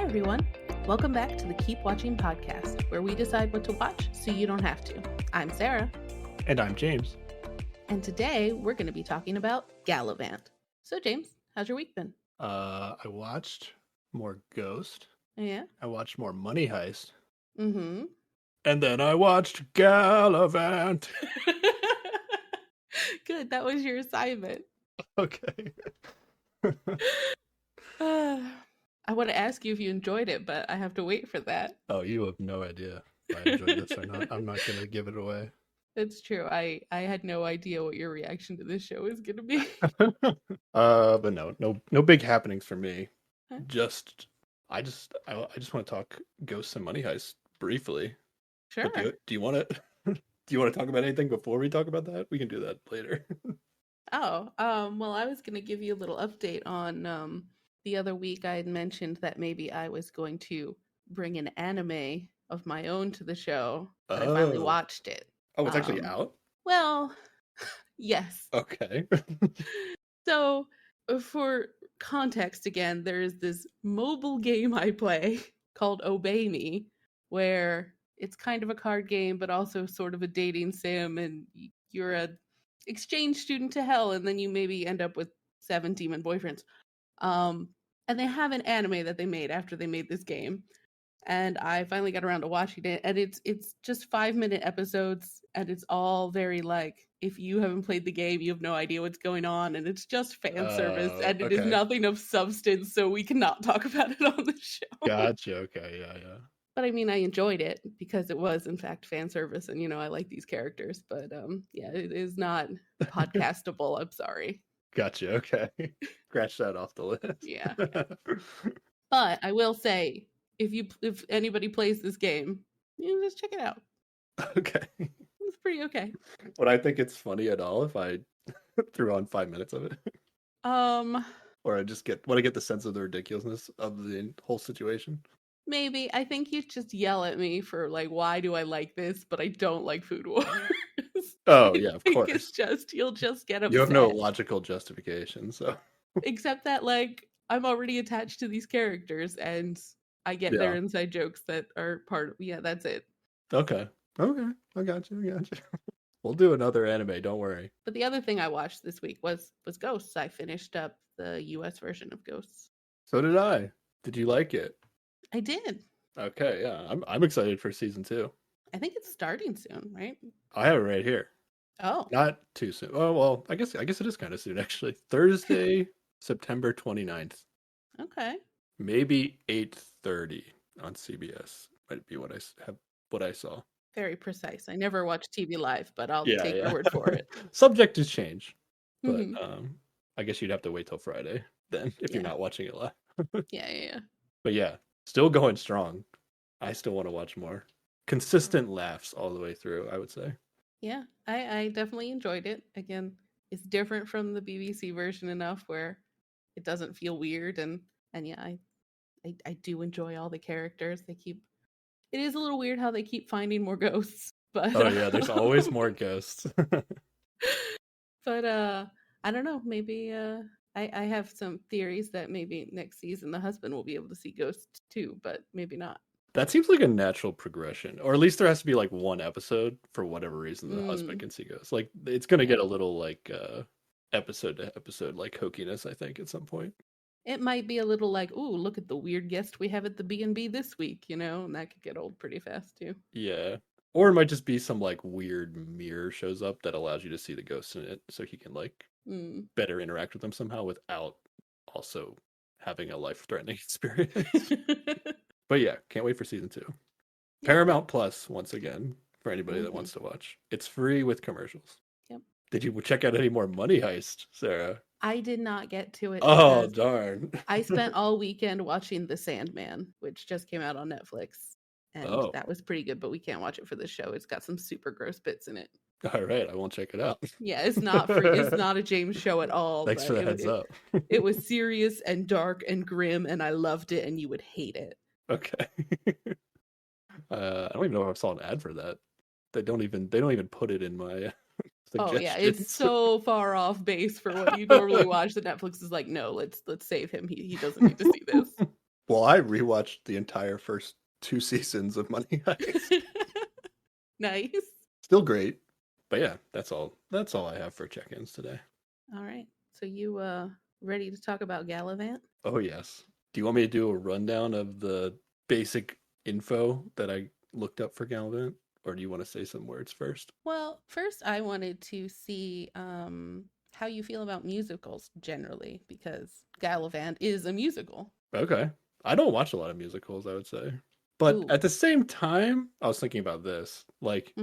everyone. Welcome back to the Keep Watching podcast, where we decide what to watch so you don't have to. I'm Sarah. And I'm James. And today we're going to be talking about Galavant. So, James, how's your week been? I watched more Ghost. Yeah? I watched more Money Heist. Mm-hmm. And then I watched Galavant. Good, that was your assignment. Okay. I want to ask you if you enjoyed it, but I have to wait for that. Oh, you have no idea if I enjoyed this or not. I'm not going to give it away. It's true. I had no idea what your reaction to this show is going to be. But no big happenings for me. Huh? I just want to talk Ghosts and Money Heist briefly. Sure. But do you want it? Do you want to talk about anything before we talk about that? We can do that later. Well, I was going to give you a little update on the other week. I had mentioned that maybe I was going to bring an anime of my own to the show, but I finally watched it. Oh, it's actually out? Well, yes. Okay. So, for context again, there's this mobile game I play called Obey Me, where it's kind of a card game, but also sort of a dating sim, and you're a exchange student to hell, and then you maybe end up with 7 demon boyfriends. And they have an anime that they made after they made this game, and I finally got around to watching it, and it's just 5-minute episodes, and it's all very like, if you haven't played the game, you have no idea what's going on, and it's just fan service, and it is nothing of substance, so we cannot talk about it on the show. Gotcha. Okay, yeah. But I mean, I enjoyed it because it was, in fact, fan service, and I like these characters. But yeah, it is not podcastable. I'm sorry. Gotcha. Okay, scratch that off the list. Yeah. But I will say, if anybody plays this game, just check it out. Okay. It's pretty okay. Would I think it's funny at all if I threw on 5 minutes of it? Or I just want to get the sense of the ridiculousness of the whole situation. Maybe. I think you just yell at me for like, why do I like this, but I don't like Food Wars. Oh yeah, of course. It's just you'll just get upset. You have no logical justification, so. Except that like I'm already attached to these characters, and I get their inside jokes that are part of. Yeah, that's it. Okay. I got you. We'll do another anime. Don't worry. But the other thing I watched this week was Ghosts. I finished up the U.S. version of Ghosts. So did I. Did you like it? I did. Okay, yeah. I'm excited for season 2. I think it's starting soon, right? I have it right here. Oh. Not too soon. Oh, well, I guess it is kind of soon, actually. Thursday, September 29th. Okay. Maybe 8:30 on CBS might be what I saw. Very precise. I never watch TV live, but I'll take your word for it. Subject to change. But I guess you'd have to wait till Friday then if you're not watching it live. Yeah. But yeah, still going strong. I still want to watch more. Consistent laughs all the way through, I would say. Yeah, I definitely enjoyed it. Again, it's different from the BBC version enough where it doesn't feel weird, and yeah, I do enjoy all the characters. It is a little weird how they keep finding more ghosts, but oh yeah, there's always more ghosts. But I don't know, maybe I have some theories that maybe next season the husband will be able to see ghosts too, but maybe not. That seems like a natural progression, or at least there has to be like one episode for whatever reason the husband can see ghosts. Like it's going to get a little like episode to episode like hokiness, I think, at some point. It might be a little like, ooh, look at the weird guest we have at the B&B this week, and that could get old pretty fast too. Yeah. Or it might just be some like weird mirror shows up that allows you to see the ghosts in it so he can like better interact with them somehow without also having a life-threatening experience. But yeah, can't wait for season 2. Yeah. Paramount Plus, once again, for anybody that wants to watch. It's free with commercials. Yep. Did you check out any more Money Heist, Sarah? I did not get to it. Oh, darn. I spent all weekend watching The Sandman, which just came out on Netflix. And that was pretty good, but we can't watch it for this show. It's got some super gross bits in it. All right, I won't check it out. Yeah, it's not free. It's not a James show at all. Thanks for the heads up. It was serious and dark and grim, and I loved it, and you would hate it. Okay. I don't even know if I saw an ad for that. They don't even put it in my suggestions. Oh yeah, it's so far off base for what you normally watch that Netflix is like, no, let's save him. He doesn't need to see this. Well, I rewatched the entire first 2 seasons of Money Heist. Nice. Still great. But yeah, that's all I have for check-ins today. All right. So you ready to talk about Galavant? Oh yes. Do you want me to do a rundown of the basic info that I looked up for Galavant? Or do you want to say some words first? Well, first I wanted to see how you feel about musicals generally, because Galavant is a musical. Okay. I don't watch a lot of musicals, I would say. But Ooh. at the same time, I was thinking about this. Like,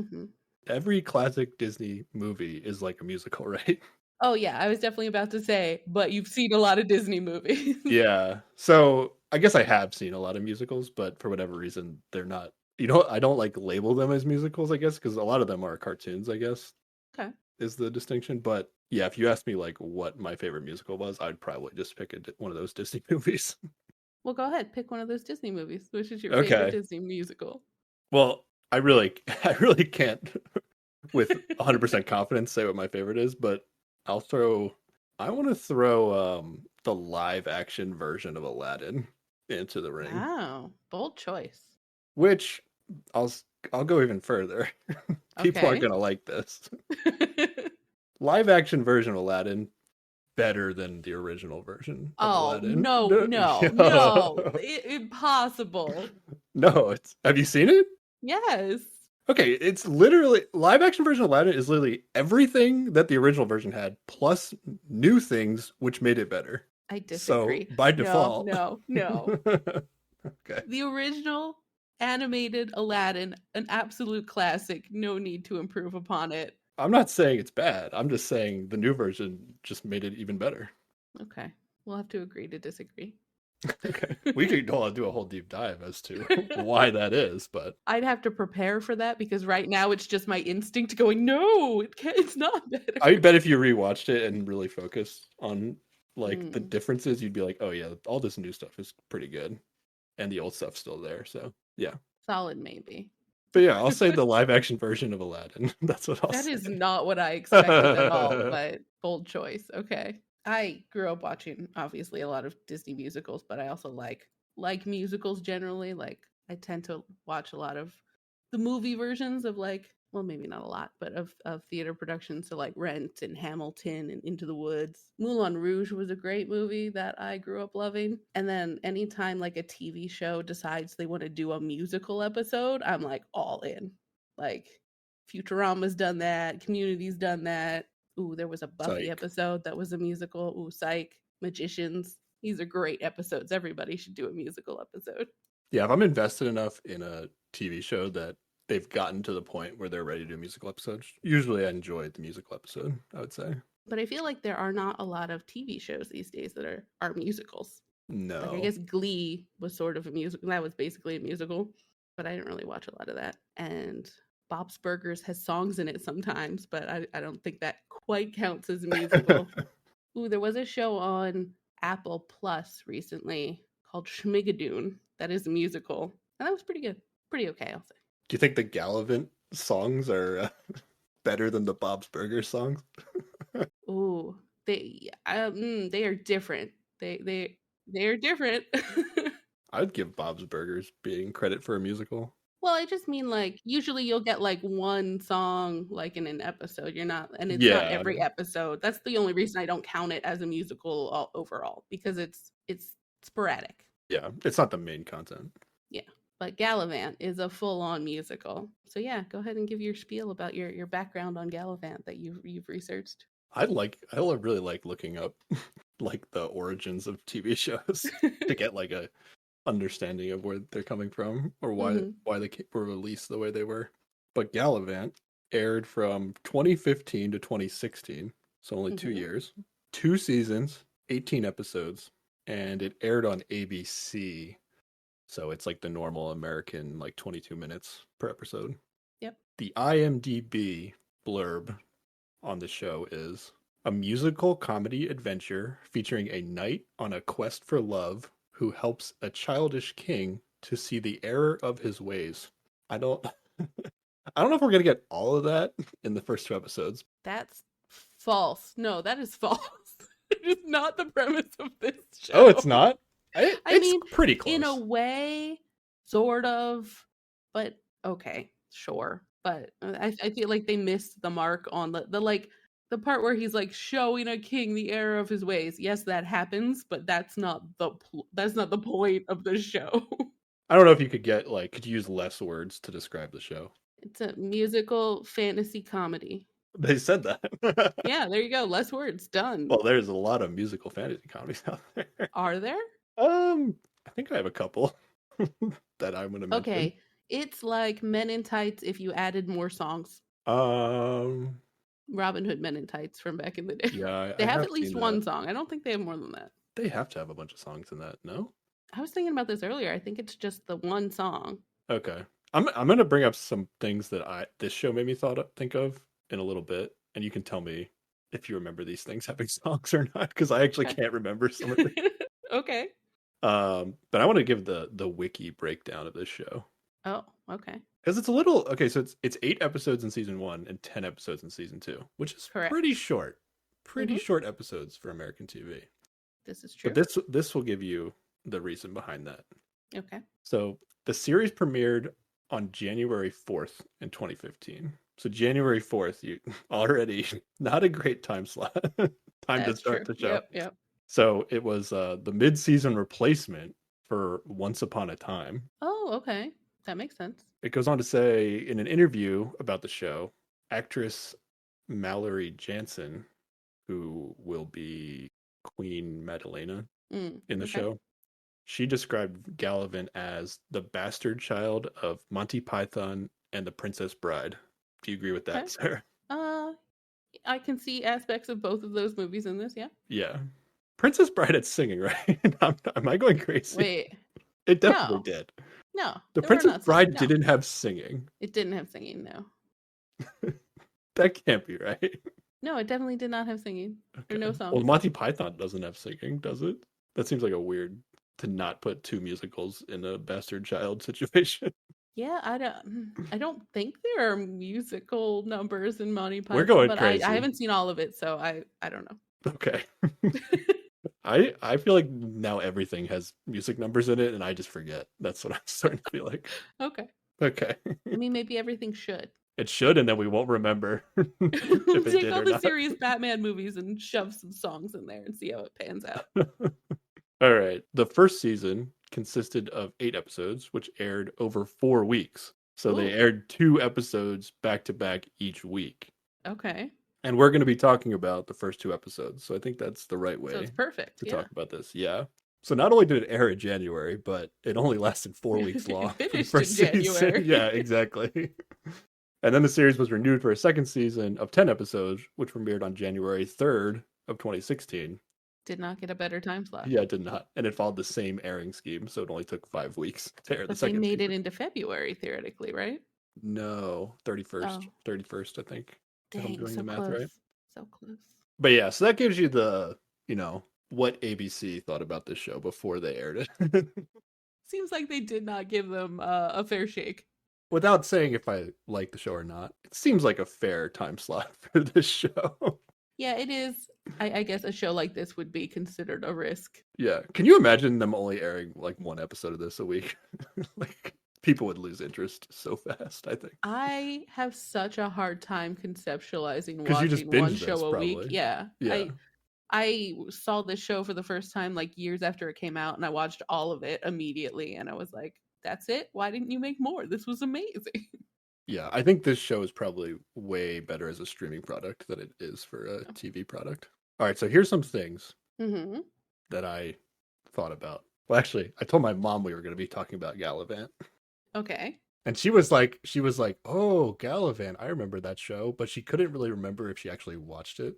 every classic Disney movie is like a musical, right? Oh, yeah. I was definitely about to say, but you've seen a lot of Disney movies. Yeah. So I guess I have seen a lot of musicals, but for whatever reason, they're not. I don't like label them as musicals, I guess, because a lot of them are cartoons, I guess. Okay. Is the distinction. But yeah, if you asked me like what my favorite musical was, I'd probably just pick one of those Disney movies. Well, go ahead. Pick one of those Disney movies. Which is your Okay. favorite Disney musical? Well, I really can't with 100% confidence say what my favorite is, but I want to throw the live action version of Aladdin into the ring. Wow, bold choice. Which I'll go even further. People aren't gonna like this. Live action version of Aladdin better than the original version of Aladdin. No. Impossible. No, have you seen it? Yes. Okay, it's literally live action version of Aladdin is literally everything that the original version had, plus new things which made it better. I disagree. So by default, no. Okay. The original animated Aladdin, an absolute classic. No need to improve upon it. I'm not saying it's bad. I'm just saying the new version just made it even better. Okay, we'll have to agree to disagree. Okay, we could do a whole deep dive as to why that is, but I'd have to prepare for that because right now it's just my instinct going, no, it's not better. I bet if you rewatched it and really focused on like the differences, you'd be like, oh yeah, all this new stuff is pretty good, and the old stuff's still there. So yeah, solid maybe. But yeah, I'll say the live action version of Aladdin. That's what I'll say. That is not what I expected at all, but bold choice. Okay. I grew up watching obviously a lot of Disney musicals, but I also like musicals generally. Like I tend to watch a lot of the movie versions of well, maybe not a lot, but of theater productions. So like Rent and Hamilton and Into the Woods. Moulin Rouge was a great movie that I grew up loving. And then anytime like a TV show decides they want to do a musical episode, I'm like all in. Like Futurama's done that, Community's done that. Ooh, there was a Buffy episode that was a musical. Ooh, Psych, Magicians. These are great episodes. Everybody should do a musical episode. Yeah, if I'm invested enough in a TV show that they've gotten to the point where they're ready to do musical episodes, usually I enjoy the musical episode, I would say. But I feel like there are not a lot of TV shows these days that are musicals. No. Like I guess Glee was sort of a musical. That was basically a musical, but I didn't really watch a lot of that. And Bob's Burgers has songs in it sometimes, but I don't think that quite counts as a musical. Ooh, there was a show on Apple Plus recently called Schmigadoon that is a musical, and that was pretty good. Pretty okay, I'll say. Do you think the Galavant songs are better than the Bob's Burgers songs? Ooh, they are different. They are different. I'd give Bob's Burgers being credit for a musical. Well, I just mean like usually you'll get like one song like in an episode. You're not, and it's not every episode. That's the only reason I don't count it as a musical overall, because it's sporadic. Yeah, it's not the main content. Yeah, but Galavant is a full-on musical. So yeah, go ahead and give your spiel about your background on Galavant that you've researched. I really like looking up like the origins of TV shows to get like a understanding of where they're coming from or why they were released the way they were. But Galavant aired from 2015 to 2016, so only 2 years, 2 seasons, 18 episodes, and it aired on ABC. So it's like the normal American, like 22 minutes per episode. Yep. The IMDb blurb on the show is a musical comedy adventure featuring a knight on a quest for love who helps a childish king to see the error of his ways. I don't know if we're going to get all of that in the first 2 episodes. That's false. No, that is false. It is not the premise of this show. Oh, it's not? I mean, pretty close. in a way, sort of, but okay, sure. But I feel like they missed the mark on the part where he's like showing a king the error of his ways. Yes, that happens, but that's not the point of the show. I don't know if you could use less words to describe the show. It's a musical fantasy comedy. They said that. Yeah, there you go. Less words. Done. Well, there's a lot of musical fantasy comedies out there. Are there? I think I have a couple that I'm gonna mention. Okay, it's like Men in Tights if you added more songs. Robin Hood Men in Tights from back in the day. Yeah, they have at least one song. I don't think they have more than that. They have to have a bunch of songs in that, no? I was thinking about this earlier. I think it's just the one song. Okay. I'm gonna bring up some things that this show made me think of in a little bit, and you can tell me if you remember these things having songs or not, because I actually can't remember some of them. Okay. But I want to give the wiki breakdown of this show. Oh, okay. Because it's a little so it's 8 episodes in season 1 and 10 episodes in season 2, which is pretty short. Pretty short episodes for American TV. This is true. But this will give you the reason behind that. Okay. So the series premiered on January 4th in 2015. So January 4th, you already not a great time slot. To start the show. Yep. So it was the mid-season replacement for Once Upon a Time. Oh, okay. That makes sense. It goes on to say in an interview about the show, actress Mallory Jansen, who will be Queen Madalena in the show, she described Galavant as the bastard child of Monty Python and the Princess Bride. Do you agree with that, Sarah? I can see aspects of both of those movies in this, yeah. Yeah. Princess Bride had singing, right? Am I going crazy? Wait. It definitely did. No. The Princess Bride didn't have singing. It didn't have singing, no. That can't be right. No, it definitely did not have singing. Okay. Or no songs. Well, Monty Python doesn't have singing, does it? That seems like a weird to not put 2 musicals in a bastard child situation. Yeah, I don't think there are musical numbers in Monty Python. We're going but crazy. I haven't seen all of it, so I don't know. Okay. I feel like now everything has music numbers in it, and I just forget. That's what I'm starting to feel like. Okay. I mean, maybe everything should. It should, and then we won't remember. We'll take all the serious Batman movies and shove some songs in there and see how it pans out. All right. The first season consisted of 8 episodes, which aired over 4 weeks. So they aired 2 episodes back to back each week. Okay. And we're going to be talking about the first 2 episodes. So I think that's the right way it's perfect to talk about this. Yeah. So not only did it air in January, but it only lasted 4 weeks long. It finished in January. Yeah, exactly. And then the series was renewed for a second season of 10 episodes, which premiered on January 3rd of 2016. Did not get a better time slot. Yeah, it did not. And it followed the same airing scheme, so it only took 5 weeks to air the second season. They made it into February, theoretically, right? No, 31st. 31st, I think. Dang, if I'm doing so the math close. right. So close. But yeah, so that gives you the, what ABC thought about this show before they aired it. Seems like they did not give them a fair shake. Without saying if I like the show or not, it seems like a fair time slot for this show. Yeah, it is. I guess a show like this would be considered a risk. Yeah. Can you imagine them only airing like 1 episode of this a week? Like, people would lose interest so fast, I think. I have such a hard time conceptualizing watching one show a week. Yeah. I saw this show for the first time like years after it came out, and I watched all of it immediately, and I was like, that's it? Why didn't you make more? This was amazing. Yeah, I think this show is probably way better as a streaming product than it is for a TV product. All right, so here's some things that I thought about. Well, actually, I told my mom we were going to be talking about Galavant. Okay. And she was like, oh, Galavant, I remember that show, but she couldn't really remember if she actually watched it.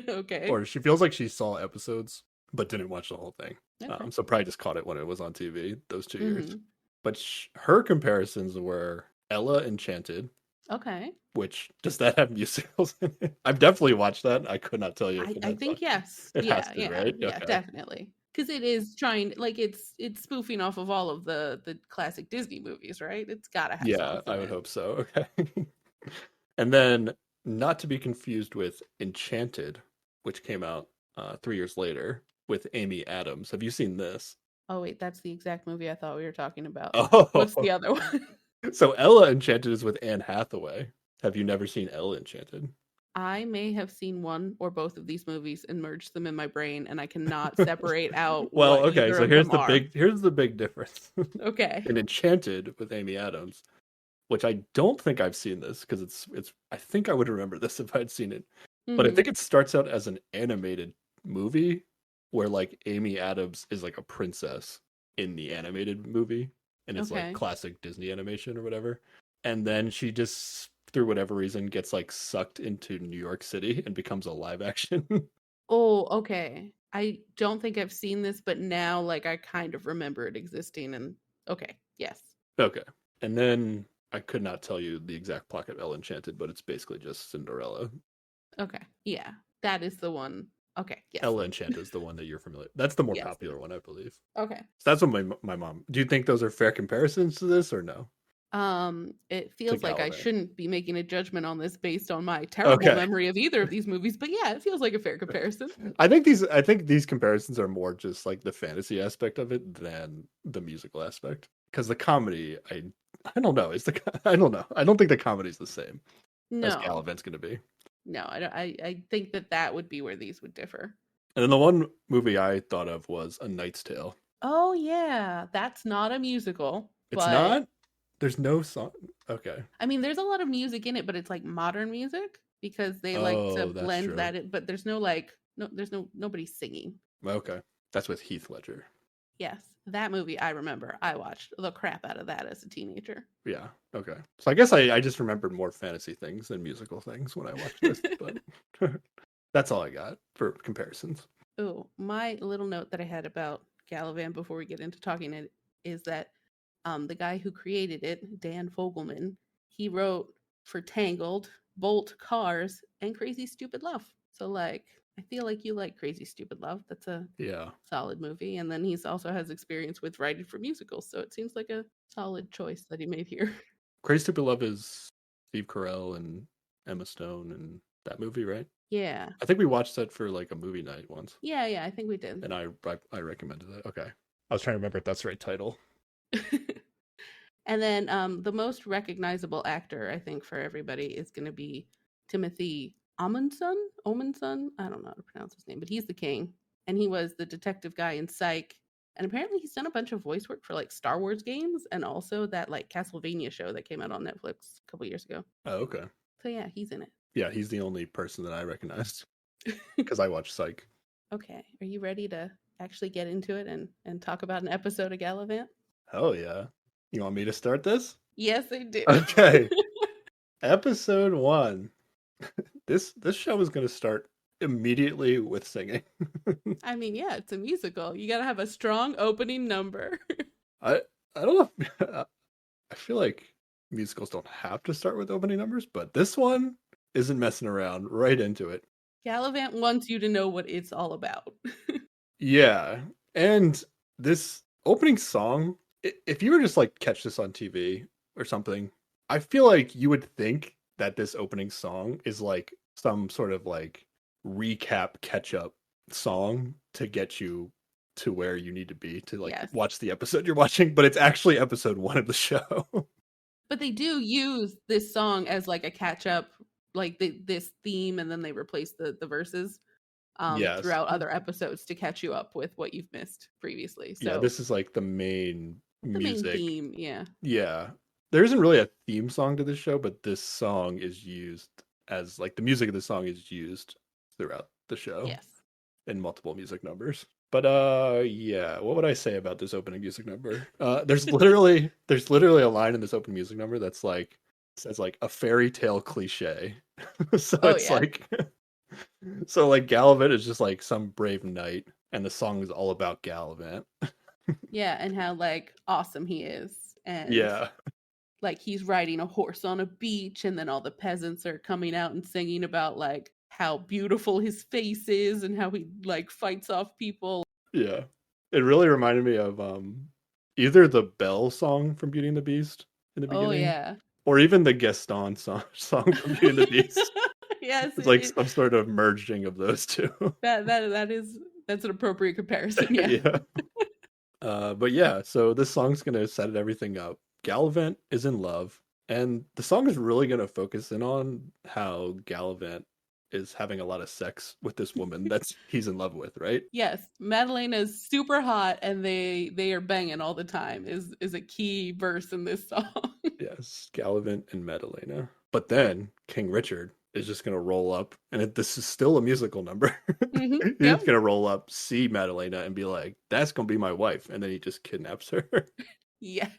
Okay. Or she feels like she saw episodes, but didn't watch the whole thing. Okay. So probably just caught it when it was on TV those 2 years. But her comparisons were Ella Enchanted. Okay. Which, does that have musicals in it? I've definitely watched that. I could not tell you. I think yes. It has to, right? Yeah, okay. Definitely. Because it is trying, like, it's spoofing off of all of the classic Disney movies, right? It's gotta have. Yeah, I would hope so. Okay. And then, not to be confused with Enchanted, which came out 3 years later with Amy Adams. Have you seen this? Oh wait, that's the exact movie I thought we were talking about. What's Oh, the other one? so Ella Enchanted is with Anne Hathaway. Have you never seen Ella Enchanted? I may have seen one or both of these movies and merged them in my brain, and I cannot separate out Well, what okay, either so of them are. here's the big difference. Okay. In Enchanted with Amy Adams, which I don't think I've seen this because it's I think I would remember this if I'd seen it. But I Mm-hmm. think it starts out as an animated movie where like Amy Adams is like a princess in the animated movie, and it's like Okay. classic Disney animation or whatever. And then she just through whatever reason gets like sucked into New York City and becomes a live action. Oh, okay. I don't think I've seen this, but now like I kind of remember it existing and okay, yes. Okay. And then I could not tell you the exact plot of Ella Enchanted, but it's basically just Cinderella. Okay. Yeah. That is the one. Okay, yes. Ella Enchanted is the one that you're familiar. That's the more Yes. popular one, I believe. Okay. So that's what my mom. Do you think those are fair comparisons to this or no? It To feels like I Galavant. shouldn't be making a judgment on this based on my terrible Okay. memory of either of these movies, but yeah, it feels like a fair comparison. I think these comparisons are more just like the fantasy aspect of it than the musical aspect. Because the comedy, I don't know. I don't know. I don't think the comedy's the same as No. Galavant's going to be. No, I don't I think that would be where these would differ. And then the one movie I thought of was A Knight's Tale. Oh yeah, that's not a musical, It's but not. There's no song. Okay. I mean, there's a lot of music in it, but it's like modern music because they like to Oh, that's blend true. that in, but there's no like there's nobody singing. Okay. That's with Heath Ledger. Yes, that movie I remember. I watched the crap out of that as a teenager. Yeah. Okay. So I guess I just remembered more fantasy things than musical things when I watched this, but that's all I got for comparisons. Oh, my little note that I had about Galavant before we get into talking it is that the guy who created it, Dan Fogelman, he wrote for Tangled, Bolt, Cars, and Crazy Stupid Love. So like, I feel like you like Crazy Stupid Love. That's a Yeah. solid movie. And then he's also has experience with writing for musicals, so it seems like a solid choice that he made here. Crazy Stupid Love is Steve Carell and Emma Stone and that movie, right? Yeah. I think we watched that for like a movie night once. Yeah, I think we did. And I recommended that. Okay. I was trying to remember if that's the right title. And then the most recognizable actor, I think, for everybody is going to be Timothy Omundson. I don't know how to pronounce his name, but he's the king. And he was the detective guy in Psych. And apparently he's done a bunch of voice work for like Star Wars games and also that like Castlevania show that came out on Netflix a couple years ago. Oh, okay. So yeah, he's in it. Yeah, he's the only person that I recognized because I watched Psych. Okay. Are you ready to actually get into it and talk about an episode of Galavant? Oh, yeah. You want me to start this? Yes, I do. Okay. Episode 1. This show is going to start immediately with singing. I mean, yeah, it's a musical. You got to have a strong opening number. I don't know. I feel like musicals don't have to start with opening numbers, but this one isn't messing around. Right into it. Galavant wants you to know what it's all about. Yeah. And this opening song, if you were just like catch this on TV or something, I feel like you would think that this opening song is like some sort of like recap catch up song to get you to where you need to be to like watch the episode you're watching, but it's actually episode 1 of the show. But they do use this song as like a catch up, like this theme, and then they replace the verses throughout other episodes to catch you up with what you've missed previously. So yeah, this is like the main music. Main theme, yeah. Yeah. There isn't really a theme song to this show, but this song is used as like the music of the song is used throughout the show. Yes. In multiple music numbers. But yeah, what would I say about this opening music number? There's literally a line in this opening music number that's like says like a fairy tale cliche. So it's like so like Galavant is just like some brave knight and the song is all about Galavant. Yeah, and how like awesome he is. And yeah. Like he's riding a horse on a beach and then all the peasants are coming out and singing about like how beautiful his face is and how he like fights off people. Yeah. It really reminded me of either the Belle song from Beauty and the Beast in the beginning. Oh yeah. Or even the Gaston song from Beauty and the Beast. Yes. It's like some sort of merging of those two. That's an appropriate comparison, yeah. Yeah. But yeah, so this song's gonna set everything up. Galavant is in love, and the song is really gonna focus in on how Galavant is having a lot of sex with this woman that's he's in love with, right? Yes, Madalena is super hot, and they are banging all the time. Is a key verse in this song. Yes, Galavant and Madalena. But then King Richard is just gonna roll up, and this is still a musical number. He's Yep. gonna roll up, see Madalena, and be like, "That's gonna be my wife," and then he just kidnaps her. Yes.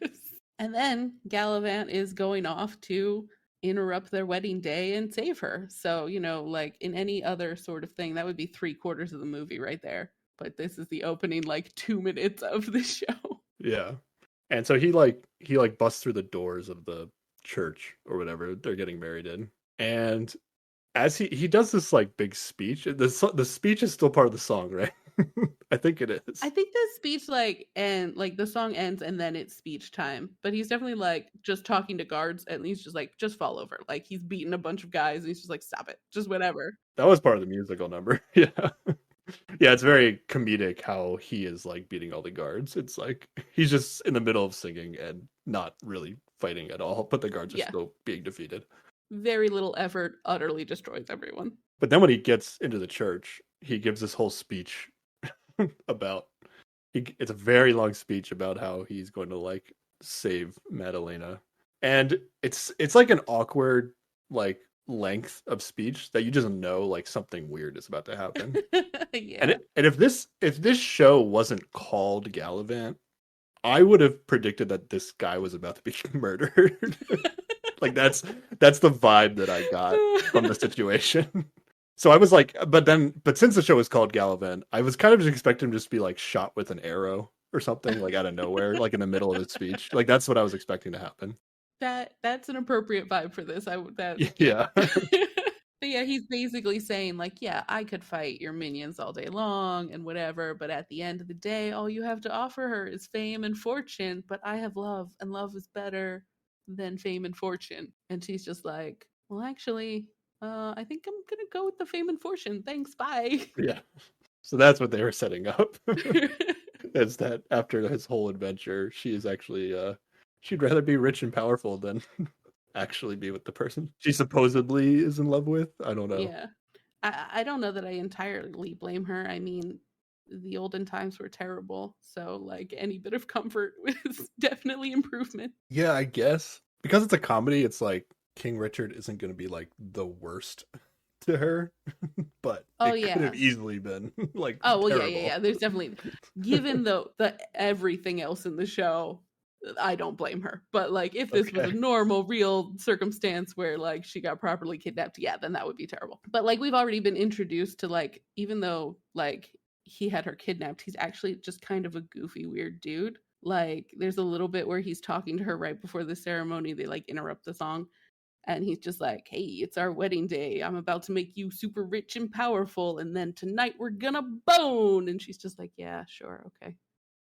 And then Galavant is going off to interrupt their wedding day and save her. So, like in any other sort of thing, that would be 3/4 of the movie right there. But this is the opening like 2 minutes of the show. Yeah. And so he busts through the doors of the church or whatever they're getting married in. And as he does this like big speech, the speech is still part of the song, right? I think it is. I think the speech like the song ends and then it's speech time. But he's definitely like just talking to guards and he's just like, just fall over. Like he's beating a bunch of guys and he's just like, stop it. Just whatever. That was part of the musical number. Yeah. Yeah, it's very comedic how he is like beating all the guards. It's like he's just in the middle of singing and not really fighting at all, but the guards are Yeah. still being defeated. Very little effort, utterly destroys everyone. But then when he gets into the church, he gives this whole speech about it's a very long speech about how he's going to like save Madalena. And it's like an awkward like length of speech that you just know like something weird is about to happen. Yeah. And if this show wasn't called Galavant, I would have predicted that this guy was about to be murdered. Like that's the vibe that I got from the situation. So I was like, but since the show was called Galavant, I was kind of just expecting him to just be like shot with an arrow or something like out of nowhere, like in the middle of his speech. Like that's what I was expecting to happen. That's an appropriate vibe for this. Yeah. But yeah, he's basically saying like, yeah, I could fight your minions all day long and whatever, but at the end of the day, all you have to offer her is fame and fortune, but I have love, and love is better than fame and fortune. And she's just like, well, actually, I think I'm gonna go with the fame and fortune. Thanks, bye. Yeah. So that's what they were setting up. Is that after his whole adventure, she is actually she'd rather be rich and powerful than actually be with the person she supposedly is in love with. I don't know. Yeah. I don't know that I entirely blame her. I mean, the olden times were terrible, so like any bit of comfort was definitely improvement. Yeah, I guess. Because it's a comedy, it's like King Richard isn't going to be like the worst to her, but it could have easily been like well, terrible. yeah. There's definitely, given the everything else in the show, I don't blame her. But like if this was a normal, real circumstance where like she got properly kidnapped, yeah, then that would be terrible. But like we've already been introduced to like, even though like he had her kidnapped, he's actually just kind of a goofy, weird dude. Like there's a little bit where he's talking to her right before the ceremony. They like interrupt the song. And he's just like, hey, it's our wedding day. I'm about to make you super rich and powerful. And then tonight we're gonna bone. And she's just like, yeah, sure, okay.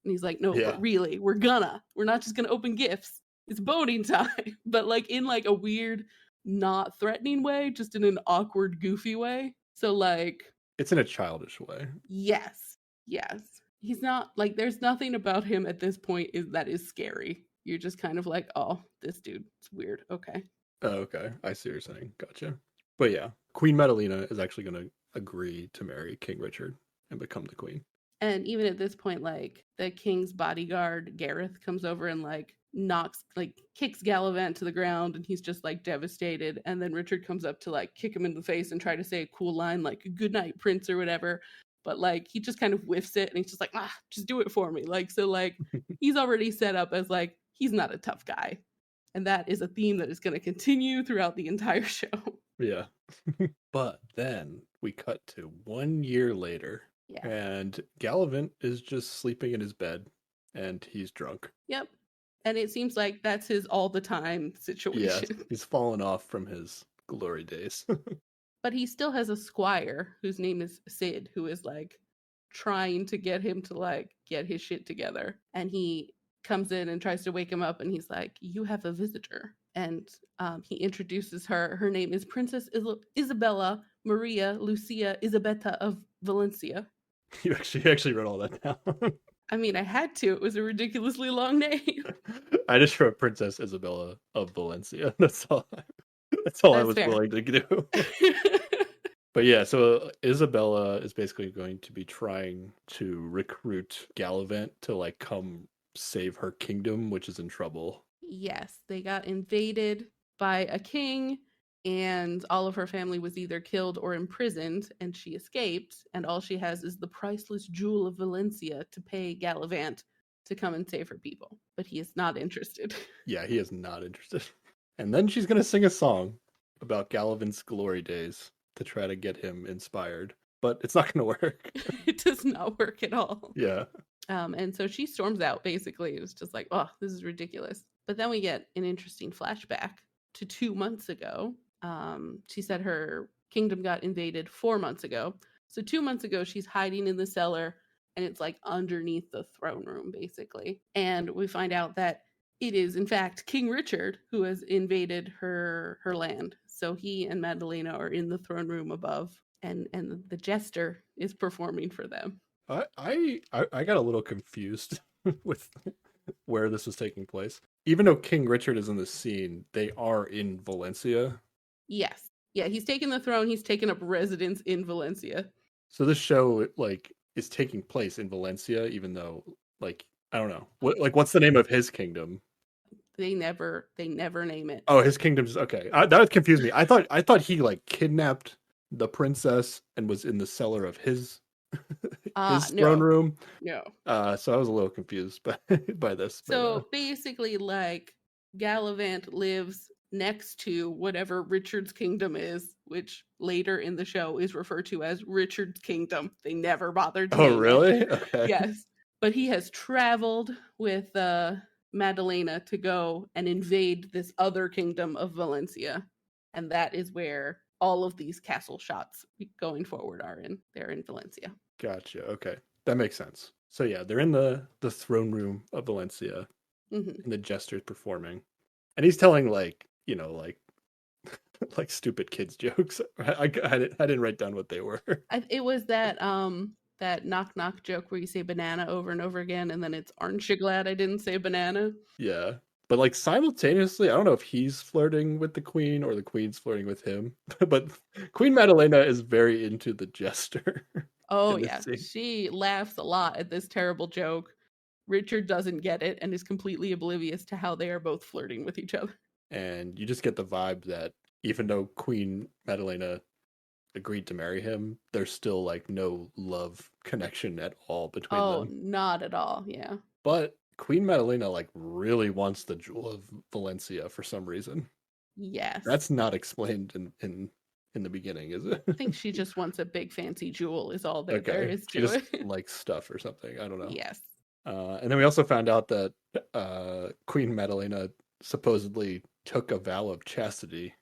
And he's like, no, but really, we're not just gonna open gifts. It's boning time. But like in like a weird, not threatening way, just in an awkward, goofy way. So like, it's in a childish way. Yes. He's not like, there's nothing about him at this point that is scary. You're just kind of like, oh, this dude, it's weird. Okay. Oh, okay. I see what you're saying. Gotcha. But yeah, Queen Madalena is actually going to agree to marry King Richard and become the queen. And even at this point, like the king's bodyguard, Gareth, comes over and like kicks Galavant to the ground, and he's just like devastated. And then Richard comes up to like kick him in the face and try to say a cool line like "Good night, Prince" or whatever. But like he just kind of whiffs it, and he's just like, just do it for me. Like so, like he's already set up as like he's not a tough guy. And that is a theme that is going to continue throughout the entire show. Yeah. But then we cut to 1 year later. Yeah. And Galavant is just sleeping in his bed and he's drunk. Yep. And it seems like that's his all the time situation. Yeah, he's fallen off from his glory days. But he still has a squire whose name is Sid, who is like trying to get him to like get his shit together. And he comes in and tries to wake him up, and he's like, you have a visitor. And he introduces her. Her name is Princess Isabella Maria Lucia Isabetta of Valencia. You actually wrote all that down. I mean, I had to. It was a ridiculously long name. I just wrote Princess Isabella of Valencia. That's all I That's was fair. willing to do. But yeah, so Isabella is basically going to be trying to recruit Galavant to like come save her kingdom, which is in trouble. Yes, they got invaded by a king, and all of her family was either killed or imprisoned, and she escaped, and all she has is the priceless jewel of Valencia to pay Galavant to come and save her people. But he is not interested. Yeah, he is not interested. And then she's going to sing a song about Galavant's glory days to try to get him inspired, but it's not going to work. It does not work at all. Yeah. And so she storms out, basically. It was just like, oh, this is ridiculous. But then we get an interesting flashback to 2 months ago. She said her kingdom got invaded 4 months ago. So 2 months ago, she's hiding in the cellar, and it's like underneath the throne room, basically. And we find out that it is, in fact, King Richard who has invaded her land. So he and Madalena are in the throne room above, and the jester is performing for them. I got a little confused with where this was taking place. Even though King Richard is in the scene, they are in Valencia. Yes. Yeah, he's taken the throne. He's taken up residence in Valencia. So this show like is taking place in Valencia, even though like I don't know what's the name of his kingdom. They never name it. Oh, his kingdom's okay. That would confuse me. I thought he like kidnapped the princess and was in the cellar of his throne room. No. So I was a little confused by this. So basically, like, Galavant lives next to whatever Richard's kingdom is, which later in the show is referred to as Richard's kingdom. They never bothered to name Oh, really? it. Okay. Yes. But he has traveled with Madalena to go and invade this other kingdom of Valencia. And that is where all of these castle shots going forward are in. They're in Valencia. Gotcha. Okay. That makes sense. So yeah, they're in the throne room of Valencia, and the jester's performing, and he's telling like like stupid kids jokes. I didn't write down what they were. It was that knock knock joke where you say banana over and over again, and then it's aren't you glad I didn't say banana? Yeah, but like simultaneously, I don't know if he's flirting with the queen or the queen's flirting with him. But Queen Madalena is very into the jester. Oh yeah, she laughs a lot at this terrible joke. Richard doesn't get it and is completely oblivious to how they are both flirting with each other. And you just get the vibe that even though Queen Madalena agreed to marry him, there's still like no love connection at all between them. Oh, not at all. Yeah. But Queen Madalena like really wants the jewel of Valencia for some reason. Yes. That's not explained in the beginning, is it? I think she just wants a big fancy jewel is all that there is to it. Just likes stuff or something. I don't know. Yes. And then we also found out that Queen Madalena supposedly took a vow of chastity.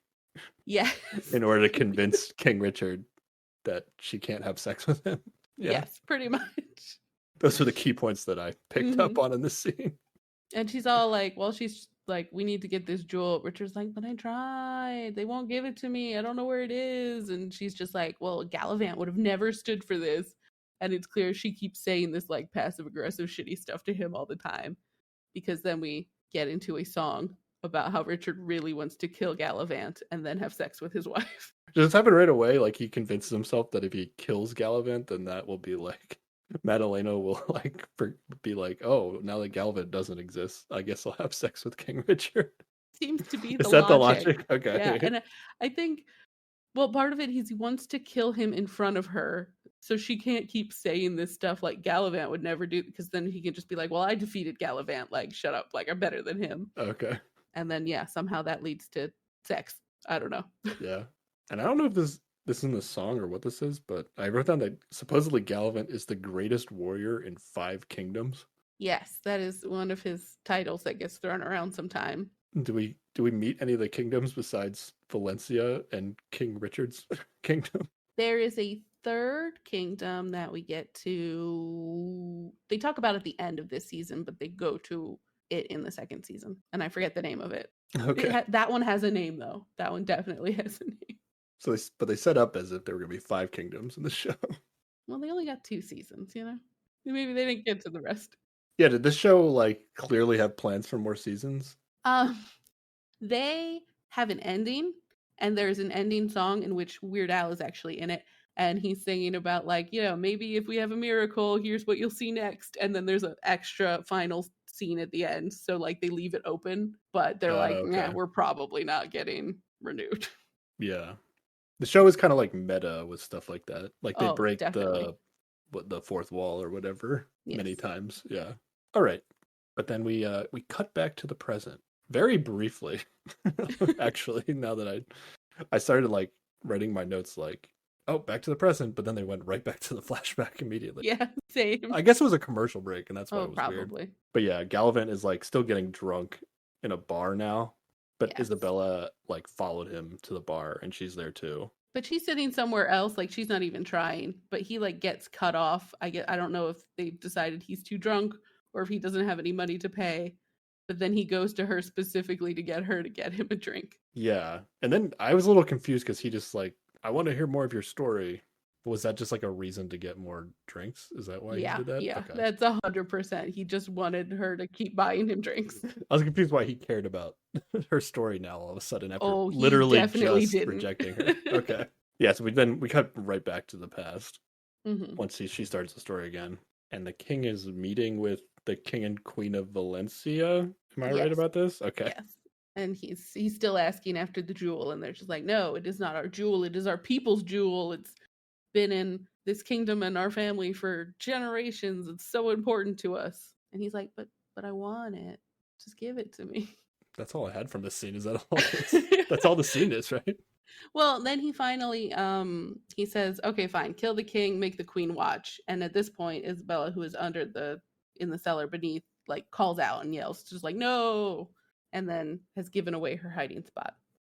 Yes. In order to convince King Richard that she can't have sex with him. Yeah. Yes, pretty much. Those are the key points that I picked up on in this scene. And she's all like, well, she's like, we need to get this jewel. Richard's like, but I tried. They won't give it to me. I don't know where it is. And she's just like, well, Galavant would have never stood for this. And it's clear she keeps saying this like passive aggressive shitty stuff to him all the time. Because then we get into a song about how Richard really wants to kill Galavant and then have sex with his wife. Does this happen right away? Like he convinces himself that if he kills Galavant, then that will be like Madalena will like be like, oh, now that Galavant doesn't exist, I guess I'll have sex with King Richard. Seems to be Is that the logic? Okay. Yeah, and I think, well, part of it is he wants to kill him in front of her, so she can't keep saying this stuff like Galavant would never do, because then he can just be like, well, I defeated Galavant, like, shut up, like, I'm better than him. Okay. And then, yeah, somehow that leads to sex. I don't know. Yeah. And I don't know if this is in the song or what this is, but I wrote down that supposedly Galavant is the greatest warrior in 5 kingdoms. Yes, that is one of his titles that gets thrown around sometime. Do we meet any of the kingdoms besides Valencia and King Richard's kingdom? There is a third kingdom that we get to. They talk about at the end of this season, but they go to it in the second season, and I forget the name of it. Okay. That one has a name though. That one definitely has a name. So but they set up as if there were going to be 5 kingdoms in the show. Well, they only got 2 seasons, you know? Maybe they didn't get to the rest. Yeah, did this show like clearly have plans for more seasons? They have an ending, and there's an ending song in which Weird Al is actually in it, and he's singing about like, maybe if we have a miracle, here's what you'll see next, and then there's an extra final scene at the end, so like they leave it open, but they're like, Okay. we're probably not getting renewed. Yeah. The show is kind of like meta with stuff like that. Like they break Definitely. the fourth wall or whatever many Yes. times. Yeah. All right. But then we cut back to the present very briefly. Actually, now that I started like writing my notes like, oh, back to the present, but then they went right back to the flashback immediately. Yeah, same. I guess it was a commercial break and that's why it was probably weird. But yeah, Galavant is like still getting drunk in a bar now. But Yes. Isabella like followed him to the bar and she's there too. But she's sitting somewhere else, like she's not even trying. But he like gets cut off. I don't know if they've decided he's too drunk or if he doesn't have any money to pay. But then he goes to her specifically to get her to get him a drink. Yeah. And then I was a little confused because he just like, I want to hear more of your story. Was that just like a reason to get more drinks? Is that why he did that? Yeah, okay. That's 100%. He just wanted her to keep buying him drinks. I was confused why he cared about her story now all of a sudden after he literally definitely just didn't. rejecting her. Okay. Yeah, so we cut right back to the past once she starts the story again. And the king is meeting with the king and queen of Valencia. Am I right about this? Okay. Yes. And he's still asking after the jewel, and they're just like, no, it is not our jewel. It is our people's jewel. It's been in this kingdom and our family for generations. It's so important to us. And he's like, but I want it. Just give it to me. That's all I had from this scene. Is that all? That's all the scene is, right? Well, then he finally he says, okay, fine, kill the king, make the queen watch. And at this point, Isabella, who is in the cellar beneath, like calls out and yells, just like, no, and then has given away her hiding spot.